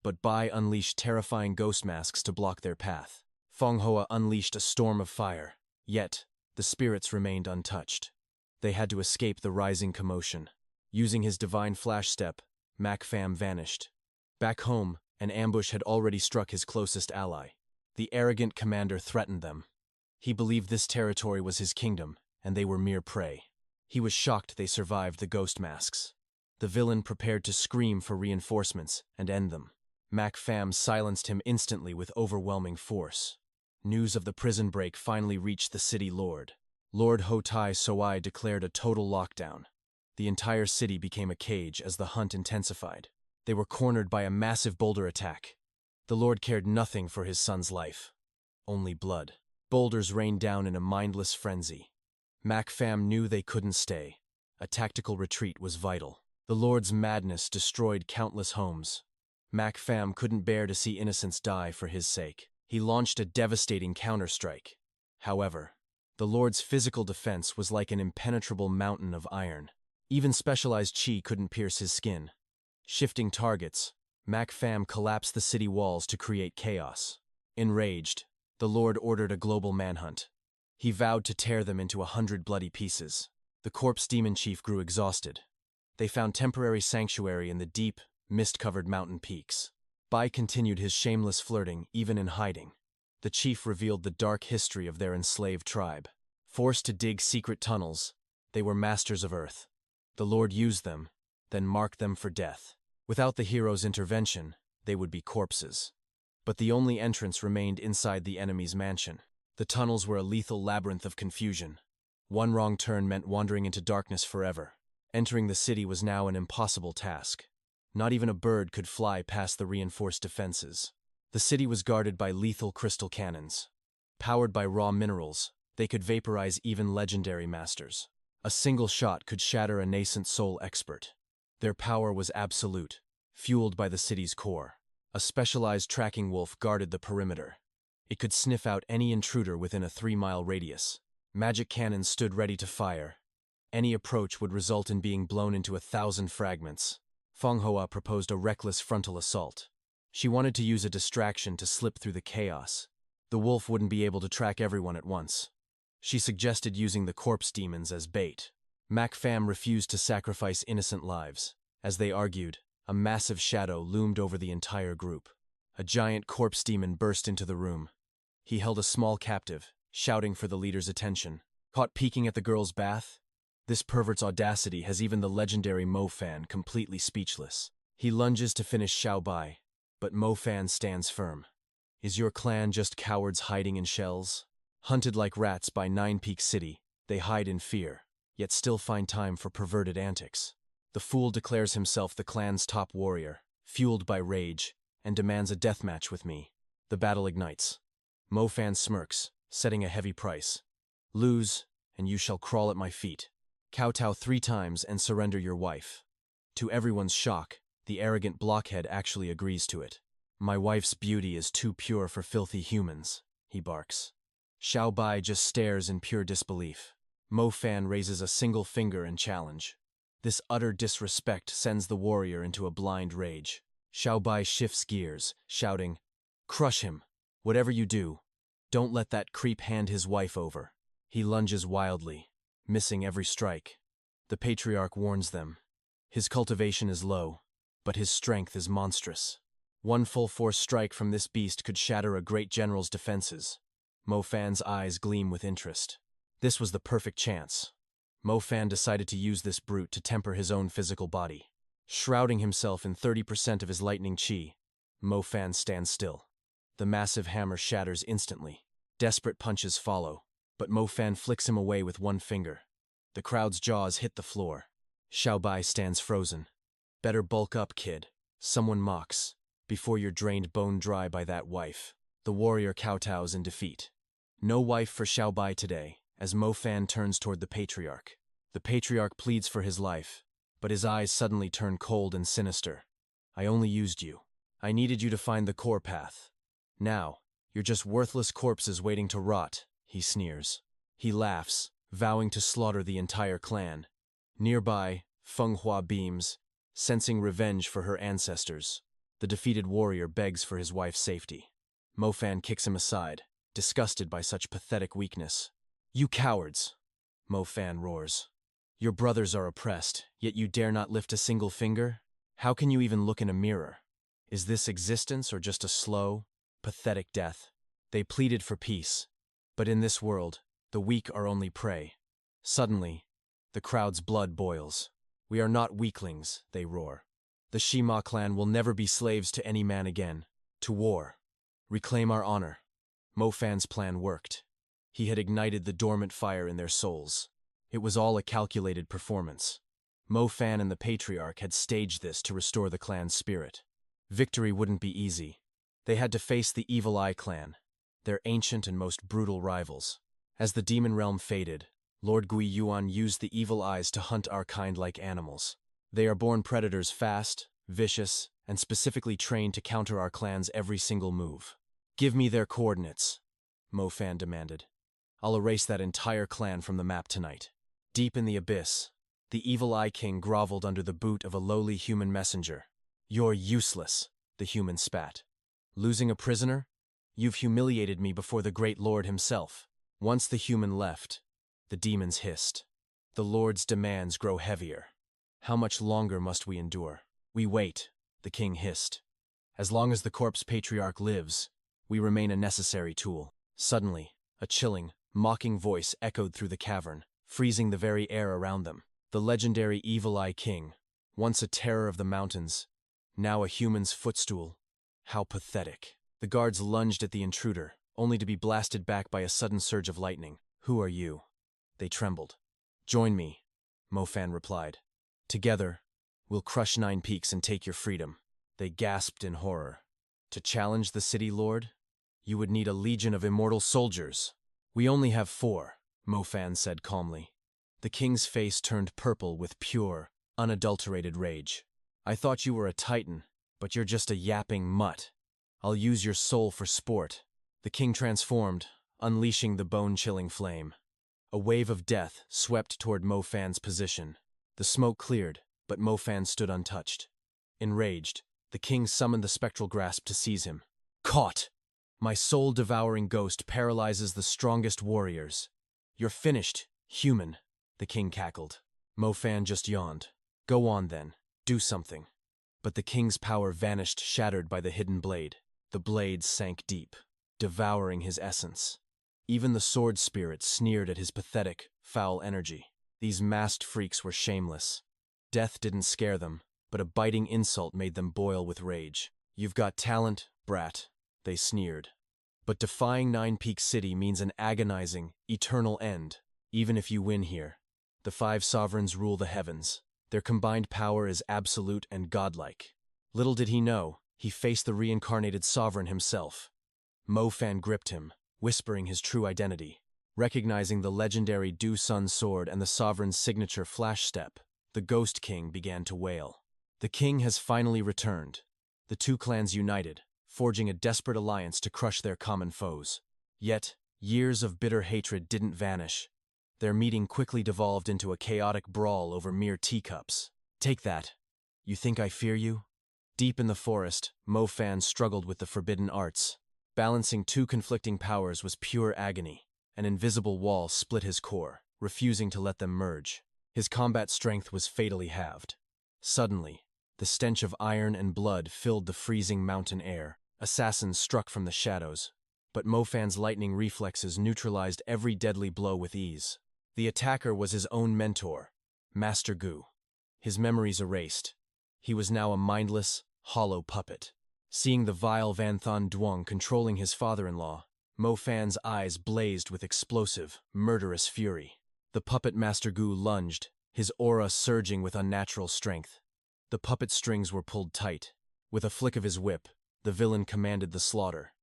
But 𝒏 unleashed terrifying ghost masks to block their path. 𝒏 unleashed a storm of fire, yet the spirits remained untouched. They had to escape the rising commotion. Using his divine flash step, 𝒏 vanished. Back home, an ambush had already struck his closest ally. The arrogant commander threatened them. He believed this territory was his kingdom, and they were mere prey. He was shocked they survived the ghost masks. The villain prepared to scream for reinforcements and end them. 𝒏 silenced him instantly with overwhelming force. News of the prison break finally reached the city lord. Lord 𝒐𝒏 declared a total lockdown. The entire city became a cage as the hunt intensified. They were cornered by a massive boulder attack. The Lord cared nothing for his son's life. Only blood. Boulders rained down in a mindless frenzy. 𝒏 knew they couldn't stay. A tactical retreat was vital. The Lord's madness destroyed countless homes. 𝒏 couldn't bear to see innocents die for his sake. He launched a devastating counterstrike. However, the Lord's physical defense was like an impenetrable mountain of iron. Even specialized chi couldn't pierce his skin. Shifting targets, 𝒏 collapsed the city walls to create chaos. Enraged, the Lord ordered a global manhunt. He vowed to tear them into 100 bloody pieces. The corpse demon chief grew exhausted. They found temporary sanctuary in the deep, mist-covered mountain peaks. 𝒏 continued his shameless flirting, even in hiding. The chief revealed the dark history of their enslaved tribe. Forced to dig secret tunnels, they were masters of Earth. The Lord used them, then marked them for death. Without the hero's intervention, they would be corpses. But the only entrance remained inside the enemy's mansion. The tunnels were a lethal labyrinth of confusion. One wrong turn meant wandering into darkness forever. Entering the city was now an impossible task. Not even a bird could fly past the reinforced defenses. The city was guarded by lethal crystal cannons. Powered by raw minerals, they could vaporize even legendary masters. A single shot could shatter a nascent soul expert. Their power was absolute, fueled by the city's core. A specialized tracking wolf guarded the perimeter. It could sniff out any intruder within a 3-mile radius. Magic cannons stood ready to fire. Any approach would result in being blown into 1,000 fragments. 𝒏 proposed a reckless frontal assault. She wanted to use a distraction to slip through the chaos. The wolf wouldn't be able to track everyone at once. She suggested using the corpse demons as bait. 𝒏 refused to sacrifice innocent lives. As they argued, a massive shadow loomed over the entire group. A giant corpse demon burst into the room. He held a small captive, shouting for the leader's attention. Caught peeking at the girl's bath? This pervert's audacity has even the legendary 𝒏 completely speechless. He lunges to finish 𝒐𝒏, but 𝒏 stands firm. Is your clan just cowards hiding in shells? Hunted like rats by Nine Peak City, they hide in fear, yet still find time for perverted antics. The fool declares himself the clan's top warrior, fueled by rage, and demands a deathmatch with me. The battle ignites. 𝒏 smirks, setting a heavy price. Lose, and you shall crawl at my feet. Kowtow 3 times and surrender your wife. To everyone's shock, the arrogant blockhead actually agrees to it. My wife's beauty is too pure for filthy humans, he barks. 𝒏𝒏 just stares in pure disbelief. Mo Fan raises a single finger in challenge. This utter disrespect sends the warrior into a blind rage. 𝒏𝒏 shifts gears, shouting, "Crush him! Whatever you do, don't let that creep hand his wife over." He lunges wildly, missing every strike. The patriarch warns them. His cultivation is low, but his strength is monstrous. One full-force strike from this beast could shatter a great general's defenses. Mo Fan's eyes gleam with interest. This was the perfect chance. Mo Fan decided to use this brute to temper his own physical body. Shrouding himself in 30% of his lightning chi, Mo Fan stands still. The massive hammer shatters instantly. Desperate punches follow, but Mo Fan flicks him away with one finger. The crowd's jaws hit the floor. 𝒏𝒏 stands frozen. "Better bulk up, kid," someone mocks, "before you're drained bone dry by that wife." The warrior kowtows in defeat. No wife for 𝒏𝒏 today, as Mo Fan turns toward the patriarch. The patriarch pleads for his life, but his eyes suddenly turn cold and sinister. "I only used you. I needed you to find the core path. Now, you're just worthless corpses waiting to rot," he sneers. He laughs, vowing to slaughter the entire clan. Nearby, Feng Hua beams, sensing revenge for her ancestors. The defeated warrior begs for his wife's safety. Mo Fan kicks him aside, disgusted by such pathetic weakness. "You cowards!" Mo Fan roars. "Your brothers are oppressed, yet you dare not lift a single finger? How can you even look in a mirror? Is this existence or just a slow, pathetic death?" They pleaded for peace, but in this world, the weak are only prey. Suddenly, the crowd's blood boils. "We are not weaklings," they roar. "The Shima clan will never be slaves to any man again. To war. Reclaim our honor." Mo Fan's plan worked. He had ignited the dormant fire in their souls. It was all a calculated performance. Mo Fan and the patriarch had staged this to restore the clan's spirit. Victory wouldn't be easy. They had to face the Evil Eye clan, their ancient and most brutal rivals. As the demon realm faded, Lord Gui Yuan used the evil eyes to hunt our kind like animals. They are born predators, fast, vicious, and specifically trained to counter our clan's every single move. "Give me their coordinates," Mo Fan demanded. "I'll erase that entire clan from the map tonight." Deep in the abyss, the Evil Eye King groveled under the boot of a lowly human messenger. "You're useless," the human spat. "Losing a prisoner? You've humiliated me before the great lord himself." Once the human left, the demons hissed. The lord's demands grow heavier. "How much longer must we endure?" "We wait," the king hissed. "As long as the corpse patriarch lives, we remain a necessary tool." Suddenly, a chilling, mocking voice echoed through the cavern, freezing the very air around them. The legendary Evil Eye King, once a terror of the mountains, now a human's footstool. How pathetic. The guards lunged at the intruder, only to be blasted back by a sudden surge of lightning. "Who are you?" They trembled. "Join me," Mo Fan replied. "Together, we'll crush Nine Peaks and take your freedom." They gasped in horror. "To challenge the city lord? You would need a legion of immortal soldiers." "We only have 4, Mo Fan said calmly. The king's face turned purple with pure, unadulterated rage. "I thought you were a titan, but you're just a yapping mutt. I'll use your soul for sport." The king transformed, unleashing the bone-chilling flame. A wave of death swept toward Mo Fan's position. The smoke cleared, but Mo Fan stood untouched. Enraged, the king summoned the spectral grasp to seize him. "Caught! My soul-devouring ghost paralyzes the strongest warriors. You're finished, human," the king cackled. Mo Fan just yawned. "Go on then, do something." But the king's power vanished, shattered by the hidden blade. The blade sank deep, devouring his essence. Even the sword spirits sneered at his pathetic, foul energy. These masked freaks were shameless. Death didn't scare them, but a biting insult made them boil with rage. "You've got talent, brat," they sneered. "But defying Nine Peaks City means an agonizing, eternal end. Even if you win here, the 5 sovereigns rule the heavens. Their combined power is absolute and godlike." Little did he know, he faced the reincarnated sovereign himself. Mo Fan gripped him, whispering his true identity. Recognizing the legendary Du Sun sword and the sovereign's signature flash step, the Ghost King began to wail. The king has finally returned. The two clans united, forging a desperate alliance to crush their common foes. Yet, years of bitter hatred didn't vanish. Their meeting quickly devolved into a chaotic brawl over mere teacups. Take that. You think I fear you? Deep in the forest, 𝒌𝒏 struggled with the forbidden arts. Balancing two conflicting powers was pure agony. An invisible wall split his core, refusing to let them merge. His combat strength was fatally halved. Suddenly, the stench of iron and blood filled the freezing mountain air. Assassins struck from the shadows, but 𝒌𝒏's lightning reflexes neutralized every deadly blow with ease. The attacker was his own mentor, Master Gu. His memories erased. He was now a mindless, hollow puppet. Seeing the vile Van Thon Duong controlling his father-in-law, 𝒌𝒏's eyes blazed with explosive, murderous fury. The puppet Master Gu lunged, his aura surging with unnatural strength. The puppet strings were pulled tight. With a flick of his whip, the villain commanded the slaughter.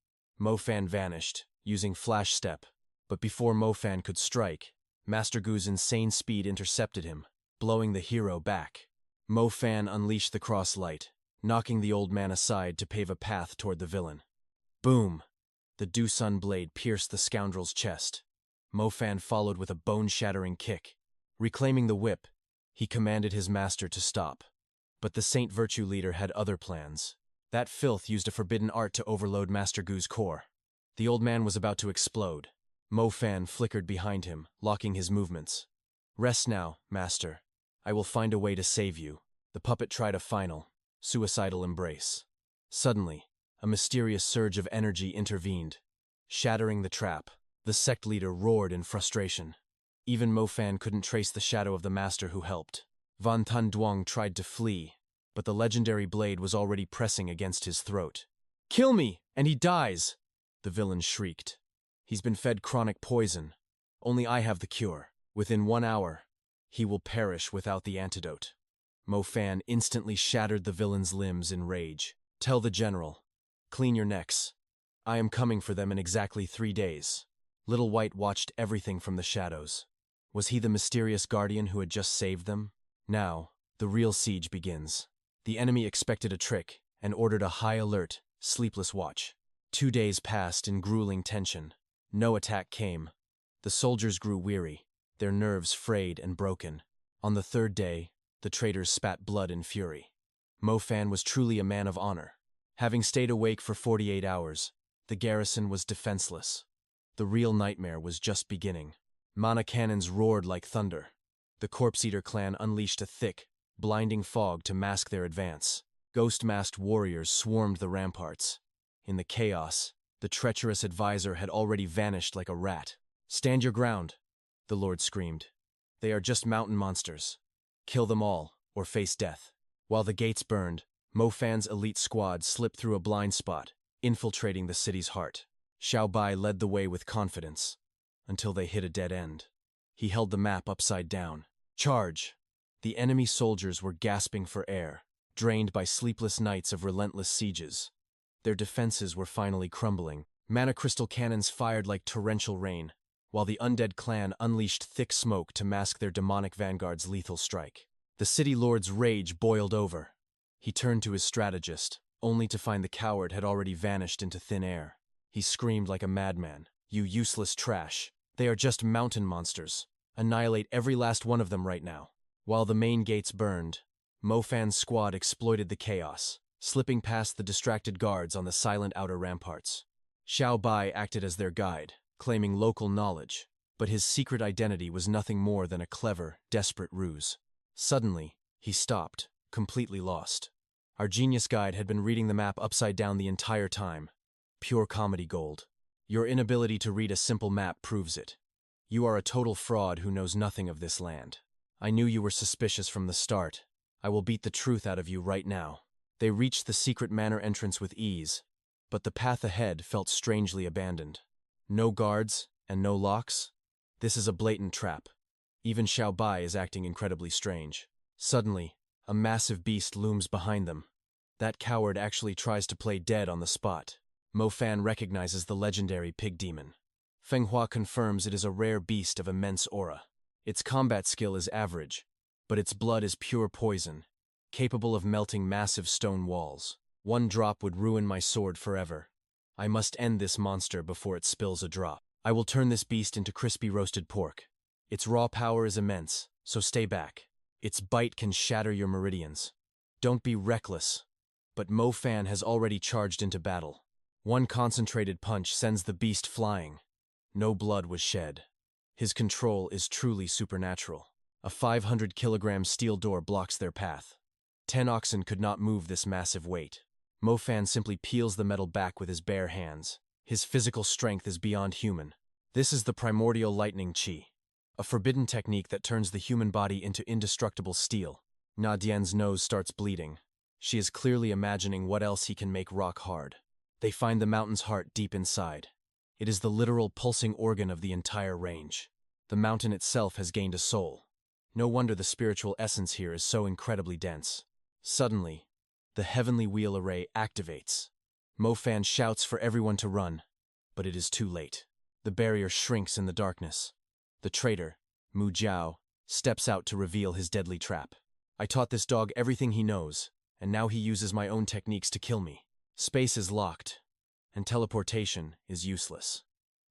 𝒌𝒏 vanished, using flash step, but before 𝒌𝒏 could strike, Master Gu's insane speed intercepted him, blowing the hero back. 𝒌𝒏 unleashed the cross light, knocking the old man aside to pave a path toward the villain. Boom! The Do-Sun blade pierced the scoundrel's chest. 𝒌𝒏 followed with a bone-shattering kick. Reclaiming the whip, he commanded his master to stop. But the Saint Virtue leader had other plans. That filth used a forbidden art to overload Master Gu's core. The old man was about to explode. 𝒌𝒏 flickered behind him, locking his movements. Rest now, master. I will find a way to save you. The puppet tried a final, suicidal embrace. Suddenly, a mysterious surge of energy intervened. Shattering the trap, the sect leader roared in frustration. Even 𝒌𝒏 couldn't trace the shadow of the master who helped. Van Thun Duong tried to flee, but the legendary blade was already pressing against his throat. "Kill me, and he dies!" the villain shrieked. "He's been fed chronic poison. Only I have the cure. Within 1 hour, he will perish without the antidote." 𝒌𝒏 instantly shattered the villain's limbs in rage. "Tell the general. Clean your necks. I am coming for them in exactly 3 days." Little White watched everything from the shadows. Was he the mysterious guardian who had just saved them? Now, the real siege begins. The enemy expected a trick and ordered a high-alert, sleepless watch. 2 days passed in grueling tension. No attack came. The soldiers grew weary, their nerves frayed and broken. On the 3rd day, the traitors spat blood in fury. 𝒌𝒏 was truly a man of honor. Having stayed awake for 48 hours, the garrison was defenseless. The real nightmare was just beginning. Mana cannons roared like thunder. The Corpse Eater clan unleashed a thick, blinding fog to mask their advance. Ghost-masked warriors swarmed the ramparts. In the chaos, the treacherous advisor had already vanished like a rat. "Stand your ground," the Lord screamed. "They are just mountain monsters. Kill them all, or face death." While the gates burned, 𝒌𝒏's elite squad slipped through a blind spot, infiltrating the city's heart. 𝒐𝒏 led the way with confidence, until they hit a dead end. He held the map upside down. "Charge!" The enemy soldiers were gasping for air, drained by sleepless nights of relentless sieges. Their defenses were finally crumbling. Mana crystal cannons fired like torrential rain, while the undead clan unleashed thick smoke to mask their demonic vanguard's lethal strike. The city lord's rage boiled over. He turned to his strategist, only to find the coward had already vanished into thin air. He screamed like a madman, "You useless trash! They are just mountain monsters. Annihilate every last one of them right now." While the main gates burned, 𝒌𝒏's squad exploited the chaos, slipping past the distracted guards on the silent outer ramparts. 𝒐𝒏 acted as their guide, claiming local knowledge, but his secret identity was nothing more than a clever, desperate ruse. Suddenly, he stopped, completely lost. Our genius guide had been reading the map upside down the entire time. Pure comedy gold. Your inability to read a simple map proves it. You are a total fraud who knows nothing of this land. I knew you were suspicious from the start. I will beat the truth out of you right now. They reached the secret manor entrance with ease, but the path ahead felt strangely abandoned. No guards and no locks? This is a blatant trap. Even 𝒐𝒏 is acting incredibly strange. Suddenly, a massive beast looms behind them. That coward actually tries to play dead on the spot. 𝒌𝒏 recognizes the legendary pig demon. Manhwa confirms it is a rare beast of immense aura. Its combat skill is average, but its blood is pure poison. capable of melting massive stone walls. One drop would ruin my sword forever. I must end this monster before it spills a drop. I will turn this beast into crispy roasted pork. Its raw power is immense, so stay back. Its bite can shatter your meridians. Don't be reckless. But Mo Fan has already charged into battle. One concentrated punch sends the beast flying. No blood was shed. His control is truly supernatural. A 500-kilogram steel door blocks their path. 10 oxen could not move this massive weight. Mo Fan simply peels the metal back with his bare hands. His physical strength is beyond human. This is the primordial lightning chi, a forbidden technique that turns the human body into indestructible steel. Na Dian's nose starts bleeding. She is clearly imagining what else he can make rock hard. They find the mountain's heart deep inside. It is the literal pulsing organ of the entire range. The mountain itself has gained a soul. No wonder the spiritual essence here is so incredibly dense. Suddenly, the heavenly wheel array activates. Mo Fan shouts for everyone to run, but it is too late. The barrier shrinks in the darkness. The traitor, Mu Jiao, steps out to reveal his deadly trap. I taught this dog everything he knows, and now he uses my own techniques to kill me. Space is locked, and teleportation is useless.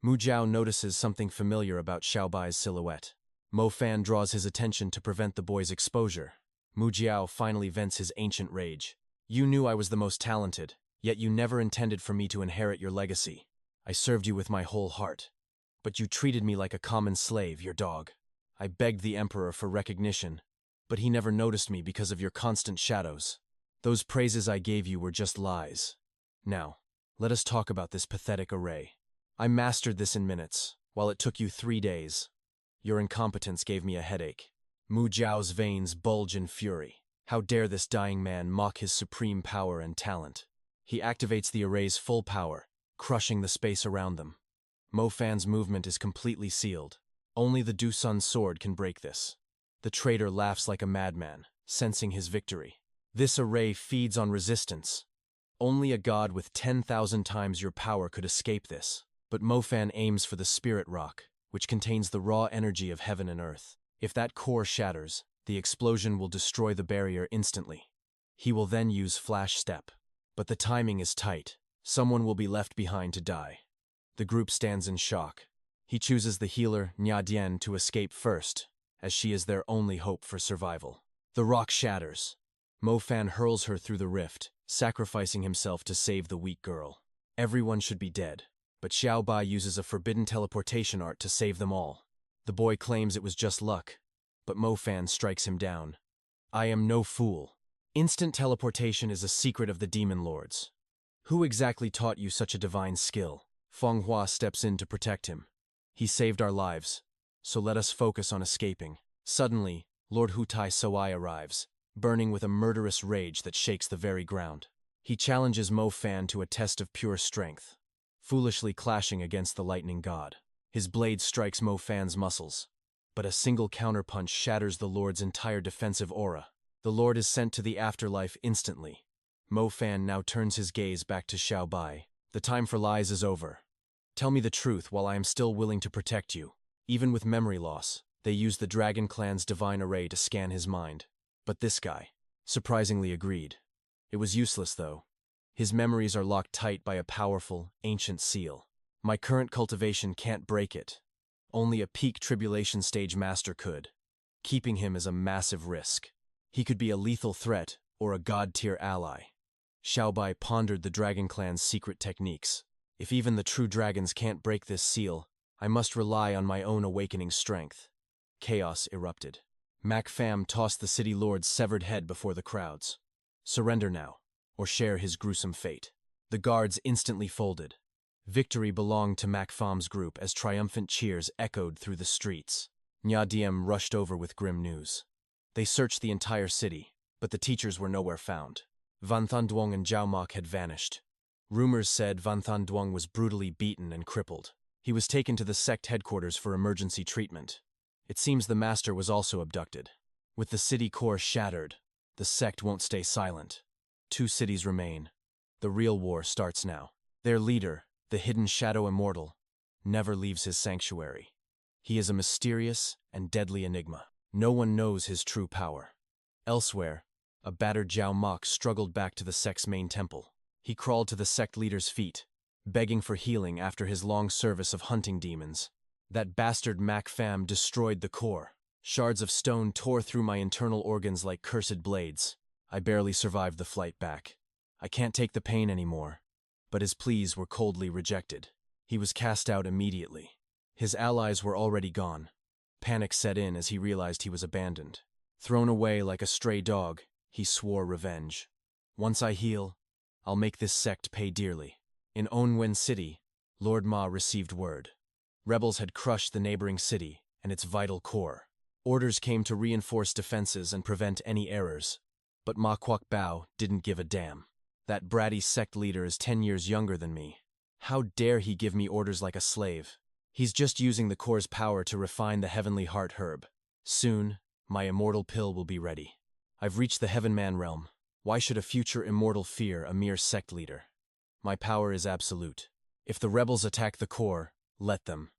Mu Jiao notices something familiar about 𝒐𝒏's silhouette. Mo Fan draws his attention to prevent the boy's exposure. Mu Jiao finally vents his ancient rage. You knew I was the most talented, yet you never intended for me to inherit your legacy. I served you with my whole heart. But you treated me like a common slave, your dog. I begged the Emperor for recognition, but he never noticed me because of your constant shadows. Those praises I gave you were just lies. Now, let us talk about this pathetic array. I mastered this in minutes, while it took you 3 days. Your incompetence gave me a headache. Mu Jiao's veins bulge in fury. How dare this dying man mock his supreme power and talent? He activates the array's full power, crushing the space around them. Mo Fan's movement is completely sealed. Only the Dusun sword can break this. The traitor laughs like a madman, sensing his victory. This array feeds on resistance. Only a god with 10,000 times your power could escape this. But Mo Fan aims for the spirit rock, which contains the raw energy of heaven and earth. If that core shatters, the explosion will destroy the barrier instantly. He will then use Flash Step. But the timing is tight. Someone will be left behind to die. The group stands in shock. He chooses the healer, Na Dian, to escape first, as she is their only hope for survival. The rock shatters. Mo Fan hurls her through the rift, sacrificing himself to save the weak girl. Everyone should be dead, but 𝒐𝒏 uses a forbidden teleportation art to save them all. The boy claims it was just luck, but Mo Fan strikes him down. I am no fool. Instant teleportation is a secret of the demon lords. Who exactly taught you such a divine skill? Feng Hua steps in to protect him. He saved our lives, so let us focus on escaping. Suddenly, Lord Hutai Sowai arrives, burning with a murderous rage that shakes the very ground. He challenges Mo Fan to a test of pure strength, foolishly clashing against the lightning god. His blade strikes Mo Fan's muscles, but a single counterpunch shatters the Lord's entire defensive aura. The Lord is sent to the afterlife instantly. Mo Fan now turns his gaze back to 𝒐𝒏. The time for lies is over. Tell me the truth while I am still willing to protect you. Even with memory loss, they use the Dragon Clan's divine array to scan his mind. But this guy surprisingly agreed. It was useless, though. His memories are locked tight by a powerful, ancient seal. My current cultivation can't break it. Only a peak tribulation stage master could. Keeping him is a massive risk. He could be a lethal threat or a god-tier ally. 𝒐𝒏 pondered the Dragon Clan's secret techniques. If even the true dragons can't break this seal, I must rely on my own awakening strength. Chaos erupted. Mac Pham tossed the city lord's severed head before the crowds. Surrender now, or share his gruesome fate. The guards instantly folded. Victory belonged to Mac Pham's group as triumphant cheers echoed through the streets. Na Dian rushed over with grim news. They searched the entire city, but the teachers were nowhere found. Van Thanh Duong and Zhao Mok had vanished. Rumors said Van Thanh Duong was brutally beaten and crippled. He was taken to the sect headquarters for emergency treatment. It seems the master was also abducted. With the city core shattered, the sect won't stay silent. 2 cities remain. The real war starts now. Their leader, the hidden shadow immortal, never leaves his sanctuary. He is a mysterious and deadly enigma. No one knows his true power. Elsewhere, A battered Jiao Mok struggled back to the sect's main temple. He crawled to the sect leader's feet, begging for healing after his long service of hunting demons. That bastard Mac Pham destroyed the core. Shards of stone tore through my internal organs like cursed blades. I barely survived the flight back. I can't take the pain anymore. But his pleas were coldly rejected. He was cast out immediately. His allies were already gone. Panic set in as he realized he was abandoned. Thrown away like a stray dog, he swore revenge. Once I heal, I'll make this sect pay dearly. In Onwen City, Lord Ma received word. Rebels had crushed the neighboring city and its vital core. Orders came to reinforce defenses and prevent any errors. But Ma 𝒅𝒏 didn't give a damn. That bratty sect leader is 10 years younger than me. How dare he give me orders like a slave? He's just using the core's power to refine the heavenly heart herb. Soon, my immortal pill will be ready. I've reached the Heaven Man realm. Why should a future immortal fear a mere sect leader? My power is absolute. If the rebels attack the core, let them.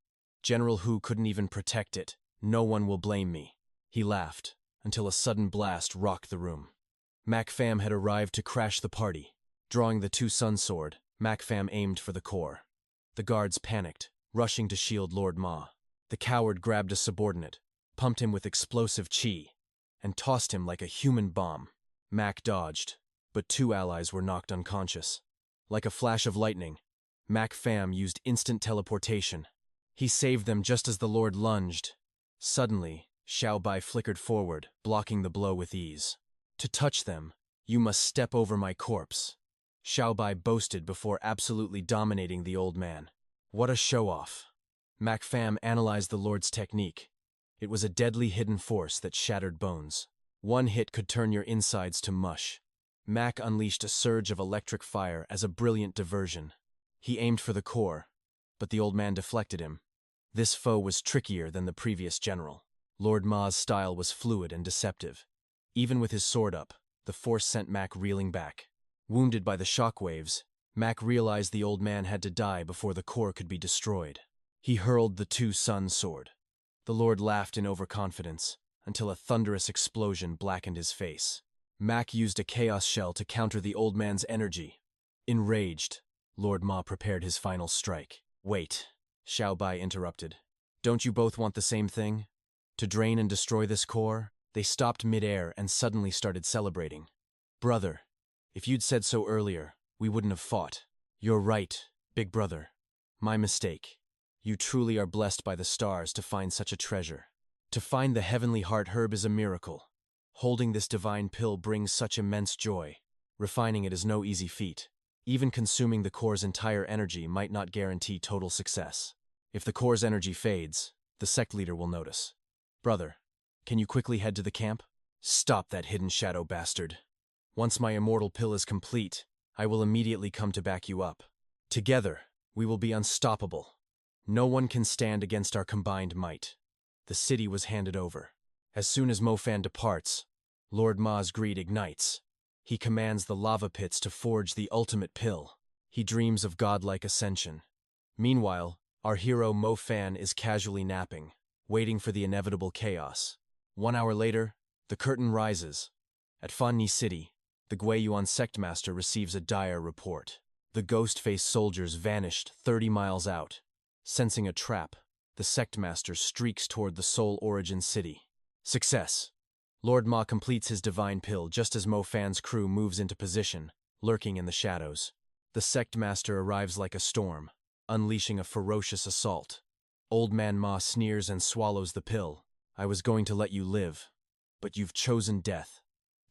General Hu couldn't even protect it. No one will blame me. He laughed, until a sudden blast rocked the room. Mac Pham had arrived to crash the party. Drawing the two-sun sword, Mac Pham aimed for the core. The guards panicked, rushing to shield Lord Ma. The coward grabbed a subordinate, pumped him with explosive chi, and tossed him like a human bomb. Mac dodged, but 2 allies were knocked unconscious. Like a flash of lightning, Mac Pham used instant teleportation. He saved them just as the Lord lunged. Suddenly, 𝒐𝒏 flickered forward, blocking the blow with ease. To touch them, you must step over my corpse. 𝒐𝒏 boasted before absolutely dominating the old man. What a show-off. Mac Pham analyzed the Lord's technique. It was a deadly hidden force that shattered bones. One hit could turn your insides to mush. Mac unleashed a surge of electric fire as a brilliant diversion. He aimed for the core, but the old man deflected him. This foe was trickier than the previous general. Lord Ma's style was fluid and deceptive. Even with his sword up, the force sent Mac reeling back. Wounded by the shockwaves, Mac realized the old man had to die before the core could be destroyed. He hurled the two-sun sword. The Lord laughed in overconfidence, until a thunderous explosion blackened his face. Mac used a chaos shell to counter the old man's energy. Enraged, Lord Ma prepared his final strike. Wait, 𝒐𝒏 interrupted. Don't you both want the same thing? To drain and destroy this core? They stopped mid-air and suddenly started celebrating. Brother, if you'd said so earlier, we wouldn't have fought. You're right, big brother. My mistake. You truly are blessed by the stars to find such a treasure. To find the heavenly heart herb is a miracle. Holding this divine pill brings such immense joy. Refining it is no easy feat. Even consuming the core's entire energy might not guarantee total success. If the core's energy fades, the sect leader will notice. Brother, can you quickly head to the camp? Stop that hidden shadow bastard. Once my immortal pill is complete, I will immediately come to back you up. Together, we will be unstoppable. No one can stand against our combined might. The city was handed over. As soon as Mo Fan departs, Lord Ma's greed ignites. He commands the lava pits to forge the ultimate pill. He dreams of godlike ascension. Meanwhile, our hero Mo Fan is casually napping, waiting for the inevitable chaos. 1 hour later, the curtain rises. At Fan Nhi City, the Guiyuan sect master receives a dire report. The ghost-faced soldiers vanished 30 miles out. Sensing a trap, the sect master streaks toward the Soul Origin City. Success! Lord Ma completes his divine pill just as Mo Fan's crew moves into position, lurking in the shadows. The sect master arrives like a storm, unleashing a ferocious assault. Old Man Ma sneers and swallows the pill. I was going to let you live, but you've chosen death.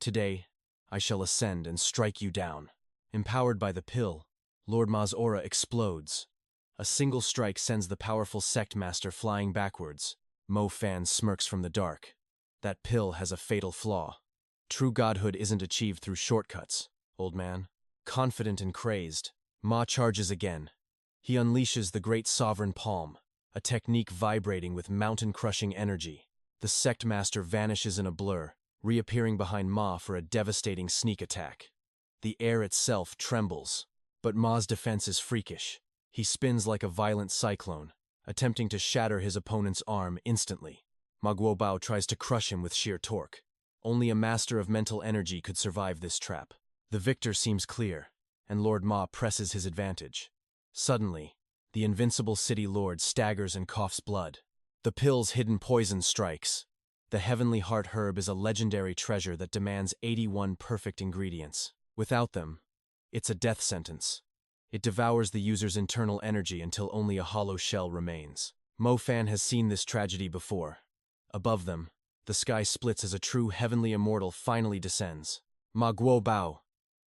Today, I shall ascend and strike you down. Empowered by the pill, Lord Ma's aura explodes. A single strike sends the powerful sect master flying backwards. Mo Fan smirks from the dark. That pill has a fatal flaw. True godhood isn't achieved through shortcuts, old man. Confident and crazed, Ma charges again. He unleashes the Great Sovereign Palm, a technique vibrating with mountain-crushing energy. The sect master vanishes in a blur, reappearing behind Ma for a devastating sneak attack. The air itself trembles, but Ma's defense is freakish. He spins like a violent cyclone, attempting to shatter his opponent's arm instantly. Ma Guobao tries to crush him with sheer torque. Only a master of mental energy could survive this trap. The victor seems clear, and Lord Ma presses his advantage. Suddenly, the invincible city lord staggers and coughs blood. The pill's hidden poison strikes. The heavenly heart herb is a legendary treasure that demands 81 perfect ingredients. Without them, it's a death sentence. It devours the user's internal energy until only a hollow shell remains. Mo Fan has seen this tragedy before. Above them, the sky splits as a true heavenly immortal finally descends. Ma Guo Bao,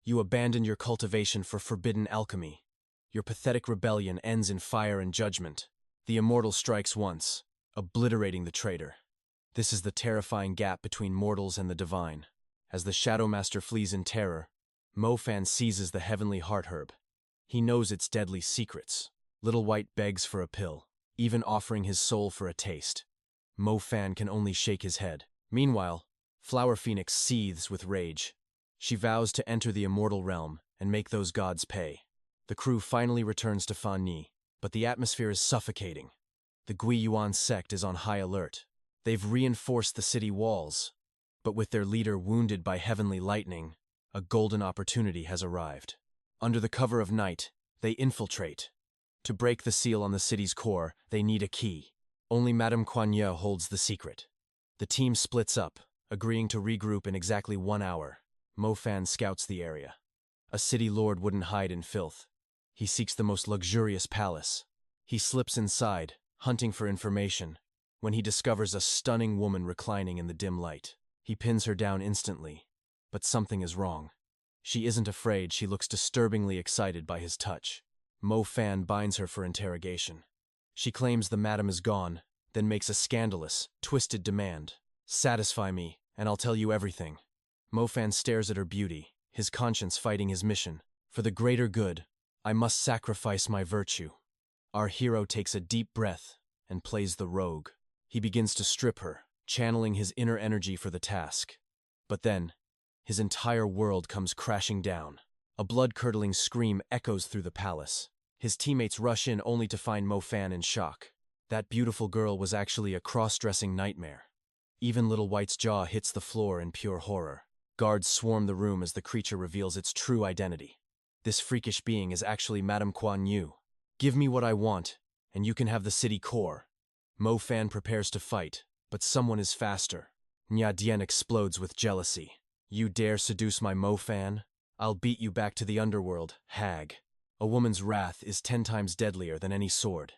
you abandoned your cultivation for forbidden alchemy. Your pathetic rebellion ends in fire and judgment. The immortal strikes once, obliterating the traitor. This is the terrifying gap between mortals and the divine. As the Shadow Master flees in terror, Mo Fan seizes the heavenly heart herb. He knows its deadly secrets. Little White begs for a pill, even offering his soul for a taste. Mo Fan can only shake his head. Meanwhile, Flower Phoenix seethes with rage. She vows to enter the immortal realm and make those gods pay. The crew finally returns to Fan Ni, but the atmosphere is suffocating. The Gui Yuan sect is on high alert. They've reinforced the city walls, but with their leader wounded by heavenly lightning, a golden opportunity has arrived. Under the cover of night, they infiltrate. To break the seal on the city's core, they need a key. Only Madame Kuan Yin holds the secret. The team splits up, agreeing to regroup in exactly 1 hour. Mo Fan scouts the area. A city lord wouldn't hide in filth. He seeks the most luxurious palace. He slips inside, hunting for information, when he discovers a stunning woman reclining in the dim light. He pins her down instantly, but something is wrong. She isn't afraid, she looks disturbingly excited by his touch. Mo Fan binds her for interrogation. She claims the madam is gone, then makes a scandalous, twisted demand. Satisfy me, and I'll tell you everything. Mo Fan stares at her beauty, his conscience fighting his mission. For the greater good, I must sacrifice my virtue. Our hero takes a deep breath and plays the rogue. He begins to strip her, channeling his inner energy for the task. But then, his entire world comes crashing down. A blood-curdling scream echoes through the palace. His teammates rush in only to find Mo Fan in shock. That beautiful girl was actually a cross-dressing nightmare. Even Little White's jaw hits the floor in pure horror. Guards swarm the room as the creature reveals its true identity. This freakish being is actually Madame Kuan Yin. Give me what I want, and you can have the city core. Mo Fan prepares to fight, but someone is faster. Nya Dian explodes with jealousy. You dare seduce my Mo Fan? I'll beat you back to the underworld, hag. A woman's wrath is 10 times deadlier than any sword.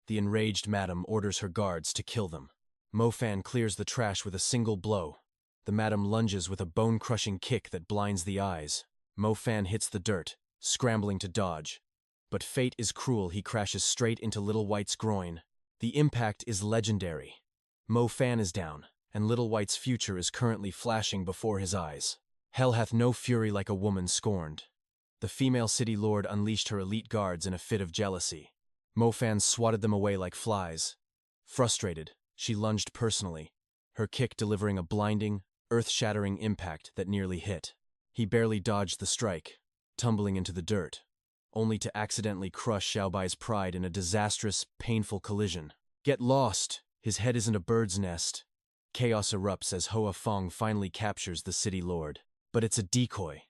The enraged madam orders her guards to kill them. Mo Fan clears the trash with a single blow. The madam lunges with a bone-crushing kick that blinds the eyes. Mo Fan hits the dirt, scrambling to dodge. But fate is cruel, he crashes straight into Little White's groin. The impact is legendary. Mo Fan is down, and Little White's future is currently flashing before his eyes. Hell hath no fury like a woman scorned. The female city lord unleashed her elite guards in a fit of jealousy. Mo Fan swatted them away like flies. Frustrated, she lunged personally, her kick delivering a blinding, earth-shattering impact that nearly hit. He barely dodged the strike, tumbling into the dirt, only to accidentally crush Xiaobai's pride in a disastrous, painful collision. Get lost! His head isn't a bird's nest. Chaos erupts as Hoa Fong finally captures the city lord. But it's a decoy.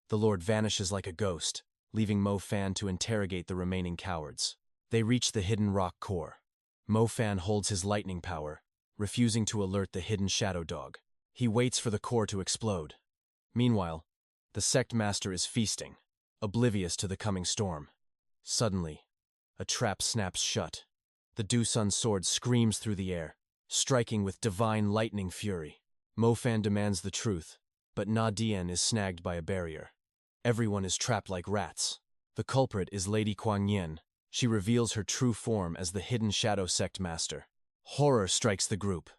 The lord vanishes like a ghost, leaving Mo Fan to interrogate the remaining cowards. They reach the hidden rock core. Mo Fan holds his lightning power, refusing to alert the hidden shadow dog. He waits for the core to explode. Meanwhile, the sect master is feasting, oblivious to the coming storm. Suddenly, a trap snaps shut. The Du Sun sword screams through the air, striking with divine lightning fury. Mo Fan demands the truth, but Na Dian is snagged by a barrier. Everyone is trapped like rats. The culprit is Lady Kuan Yin. She reveals her true form as the hidden shadow sect master. Horror strikes the group.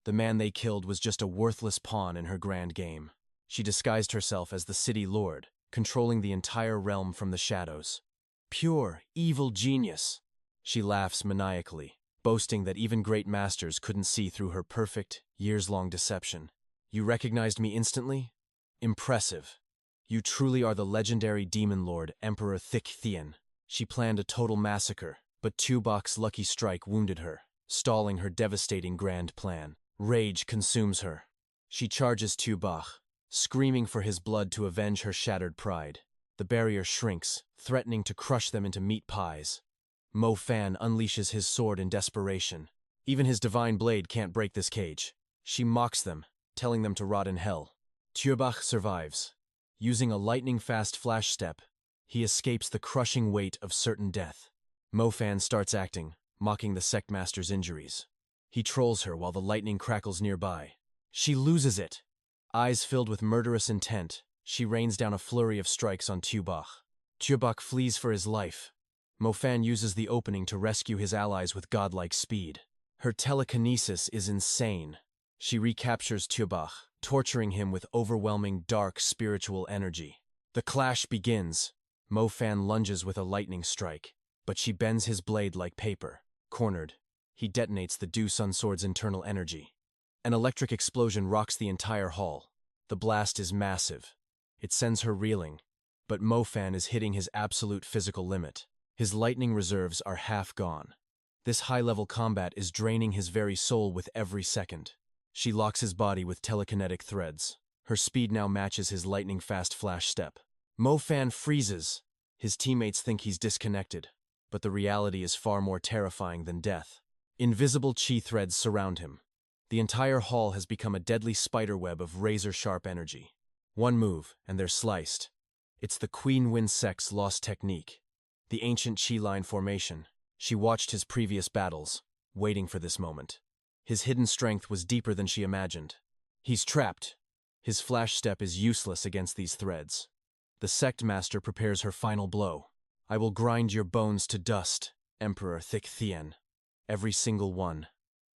The man they killed was just a worthless pawn in her grand game. She disguised herself as the city lord, controlling the entire realm from the shadows. Pure, evil genius. She laughs maniacally, boasting that even great masters couldn't see through her perfect, years-long deception. You recognized me instantly? Impressive. You truly are the legendary demon lord, Emperor 𝒏𝒏. She planned a total massacre, but Tubok's lucky strike wounded her, stalling her devastating grand plan. Rage consumes her. She charges 𝒐𝒏, screaming for his blood to avenge her shattered pride. The barrier shrinks, threatening to crush them into meat pies. Mo-Fan unleashes his sword in desperation. Even his divine blade can't break this cage. She mocks them, telling them to rot in hell. 𝒐𝒏 survives. Using a lightning-fast flash step, he escapes the crushing weight of certain death. Mo-Fan starts acting, mocking the sect master's injuries. He trolls her while the lightning crackles nearby. She loses it. Eyes filled with murderous intent, she rains down a flurry of strikes on 𝒐𝒏. 𝒐𝒏 flees for his life. Mo-Fan uses the opening to rescue his allies with godlike speed. Her telekinesis is insane. She recaptures 𝒐𝒏, torturing him with overwhelming dark spiritual energy. The clash begins. Mo-Fan lunges with a lightning strike, but she bends his blade like paper. Cornered, he detonates the Do-Sun sword's internal energy. An electric explosion rocks the entire hall. The blast is massive. It sends her reeling, but Mo-Fan is hitting his absolute physical limit. His lightning reserves are half gone. This high-level combat is draining his very soul with every second. She locks his body with telekinetic threads. Her speed now matches his lightning-fast flash step. Mo-Fan freezes. His teammates think he's disconnected, but the reality is far more terrifying than death. Invisible chi threads surround him. The entire hall has become a deadly spiderweb of razor-sharp energy. One move, and they're sliced. It's the Queen Wind Sect's lost technique. The ancient chi line formation. She watched his previous battles, waiting for this moment. His hidden strength was deeper than she imagined. He's trapped. His flash step is useless against these threads. The sect master prepares her final blow. I will grind your bones to dust, Emperor 𝒐𝒏. Every single one.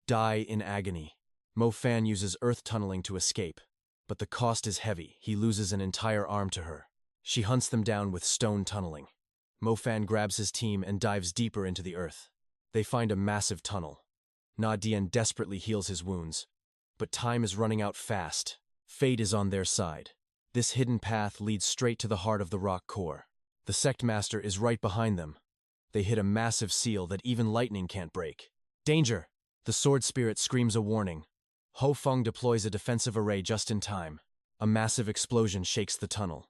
Die in agony. Mo-Fan uses earth tunneling to escape, but the cost is heavy. He loses an entire arm to her. She hunts them down with stone tunneling. Mo-Fan grabs his team and dives deeper into the earth. They find a massive tunnel. ∞ desperately heals his wounds, but time is running out fast. Fate is on their side. This hidden path leads straight to the heart of the rock core. The sect master is right behind them. They hit a massive seal that even lightning can't break. Danger! The sword spirit screams a warning. Ho Feng deploys a defensive array just in time. A massive explosion shakes the tunnel.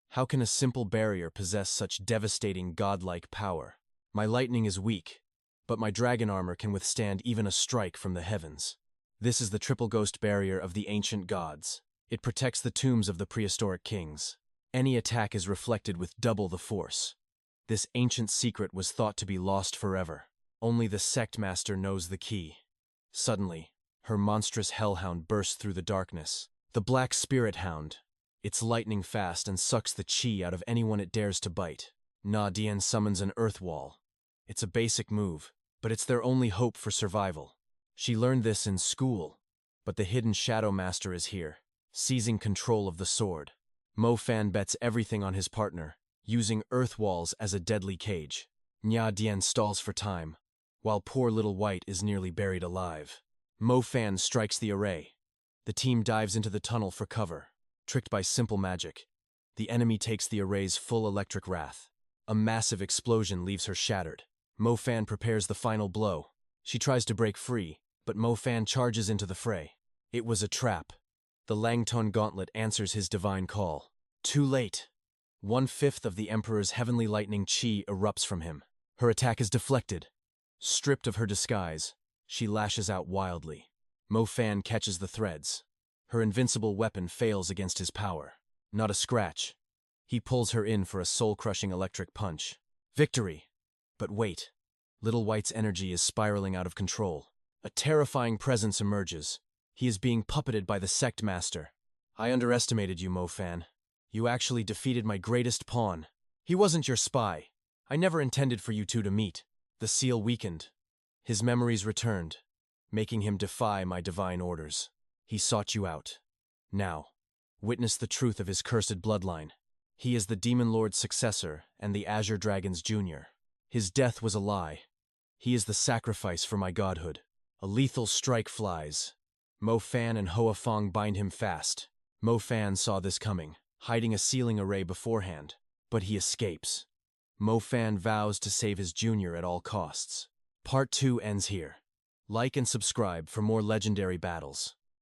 How can a simple barrier possess such devastating godlike power? My lightning is weak, but my dragon armor can withstand even a strike from the heavens. This is the triple ghost barrier of the ancient gods. It protects the tombs of the prehistoric kings. Any attack is reflected with double the force. This ancient secret was thought to be lost forever. Only the sect master knows the key. Suddenly, her monstrous hellhound bursts through the darkness. The black spirit hound. It's lightning fast and sucks the chi out of anyone it dares to bite. ∞ summons an earth wall. It's a basic move, but it's their only hope for survival. She learned this in school, but the hidden shadow master is here, seizing control of the sword. Mo-Fan bets everything on his partner, using earth walls as a deadly cage. ∞ stalls for time, while poor little white is nearly buried alive. Mo-Fan strikes the array. The team dives into the tunnel for cover. Tricked by simple magic, the enemy takes the array's full electric wrath. A massive explosion leaves her shattered. Mo-Fan prepares the final blow. She tries to break free, but Mo-Fan charges into the fray. It was a trap. The Langton Gauntlet answers his divine call. Too late. 1/5 of the Emperor's heavenly lightning chi erupts from him. Her attack is deflected. Stripped of her disguise, she lashes out wildly. Mo-Fan catches the threads. Her invincible weapon fails against his power. Not a scratch. He pulls her in for a soul-crushing electric punch. Victory! But wait. Little White's energy is spiraling out of control. A terrifying presence emerges. He is being puppeted by the sect master. I underestimated you, Mo-Fan. You actually defeated my greatest pawn. He wasn't your spy. I never intended for you two to meet. The seal weakened. His memories returned, making him defy my divine orders. He sought you out. Now, witness the truth of his cursed bloodline. He is the Demon Lord's successor and the Azure Dragon's junior. His death was a lie. He is the sacrifice for my godhood. A lethal strike flies. Mo-Fan and Hoa Fong bind him fast. Mo-Fan saw this coming, hiding a sealing array beforehand. But he escapes. Mo-Fan vows to save his junior at all costs. Part 2 ends here. Like and subscribe for more legendary battles.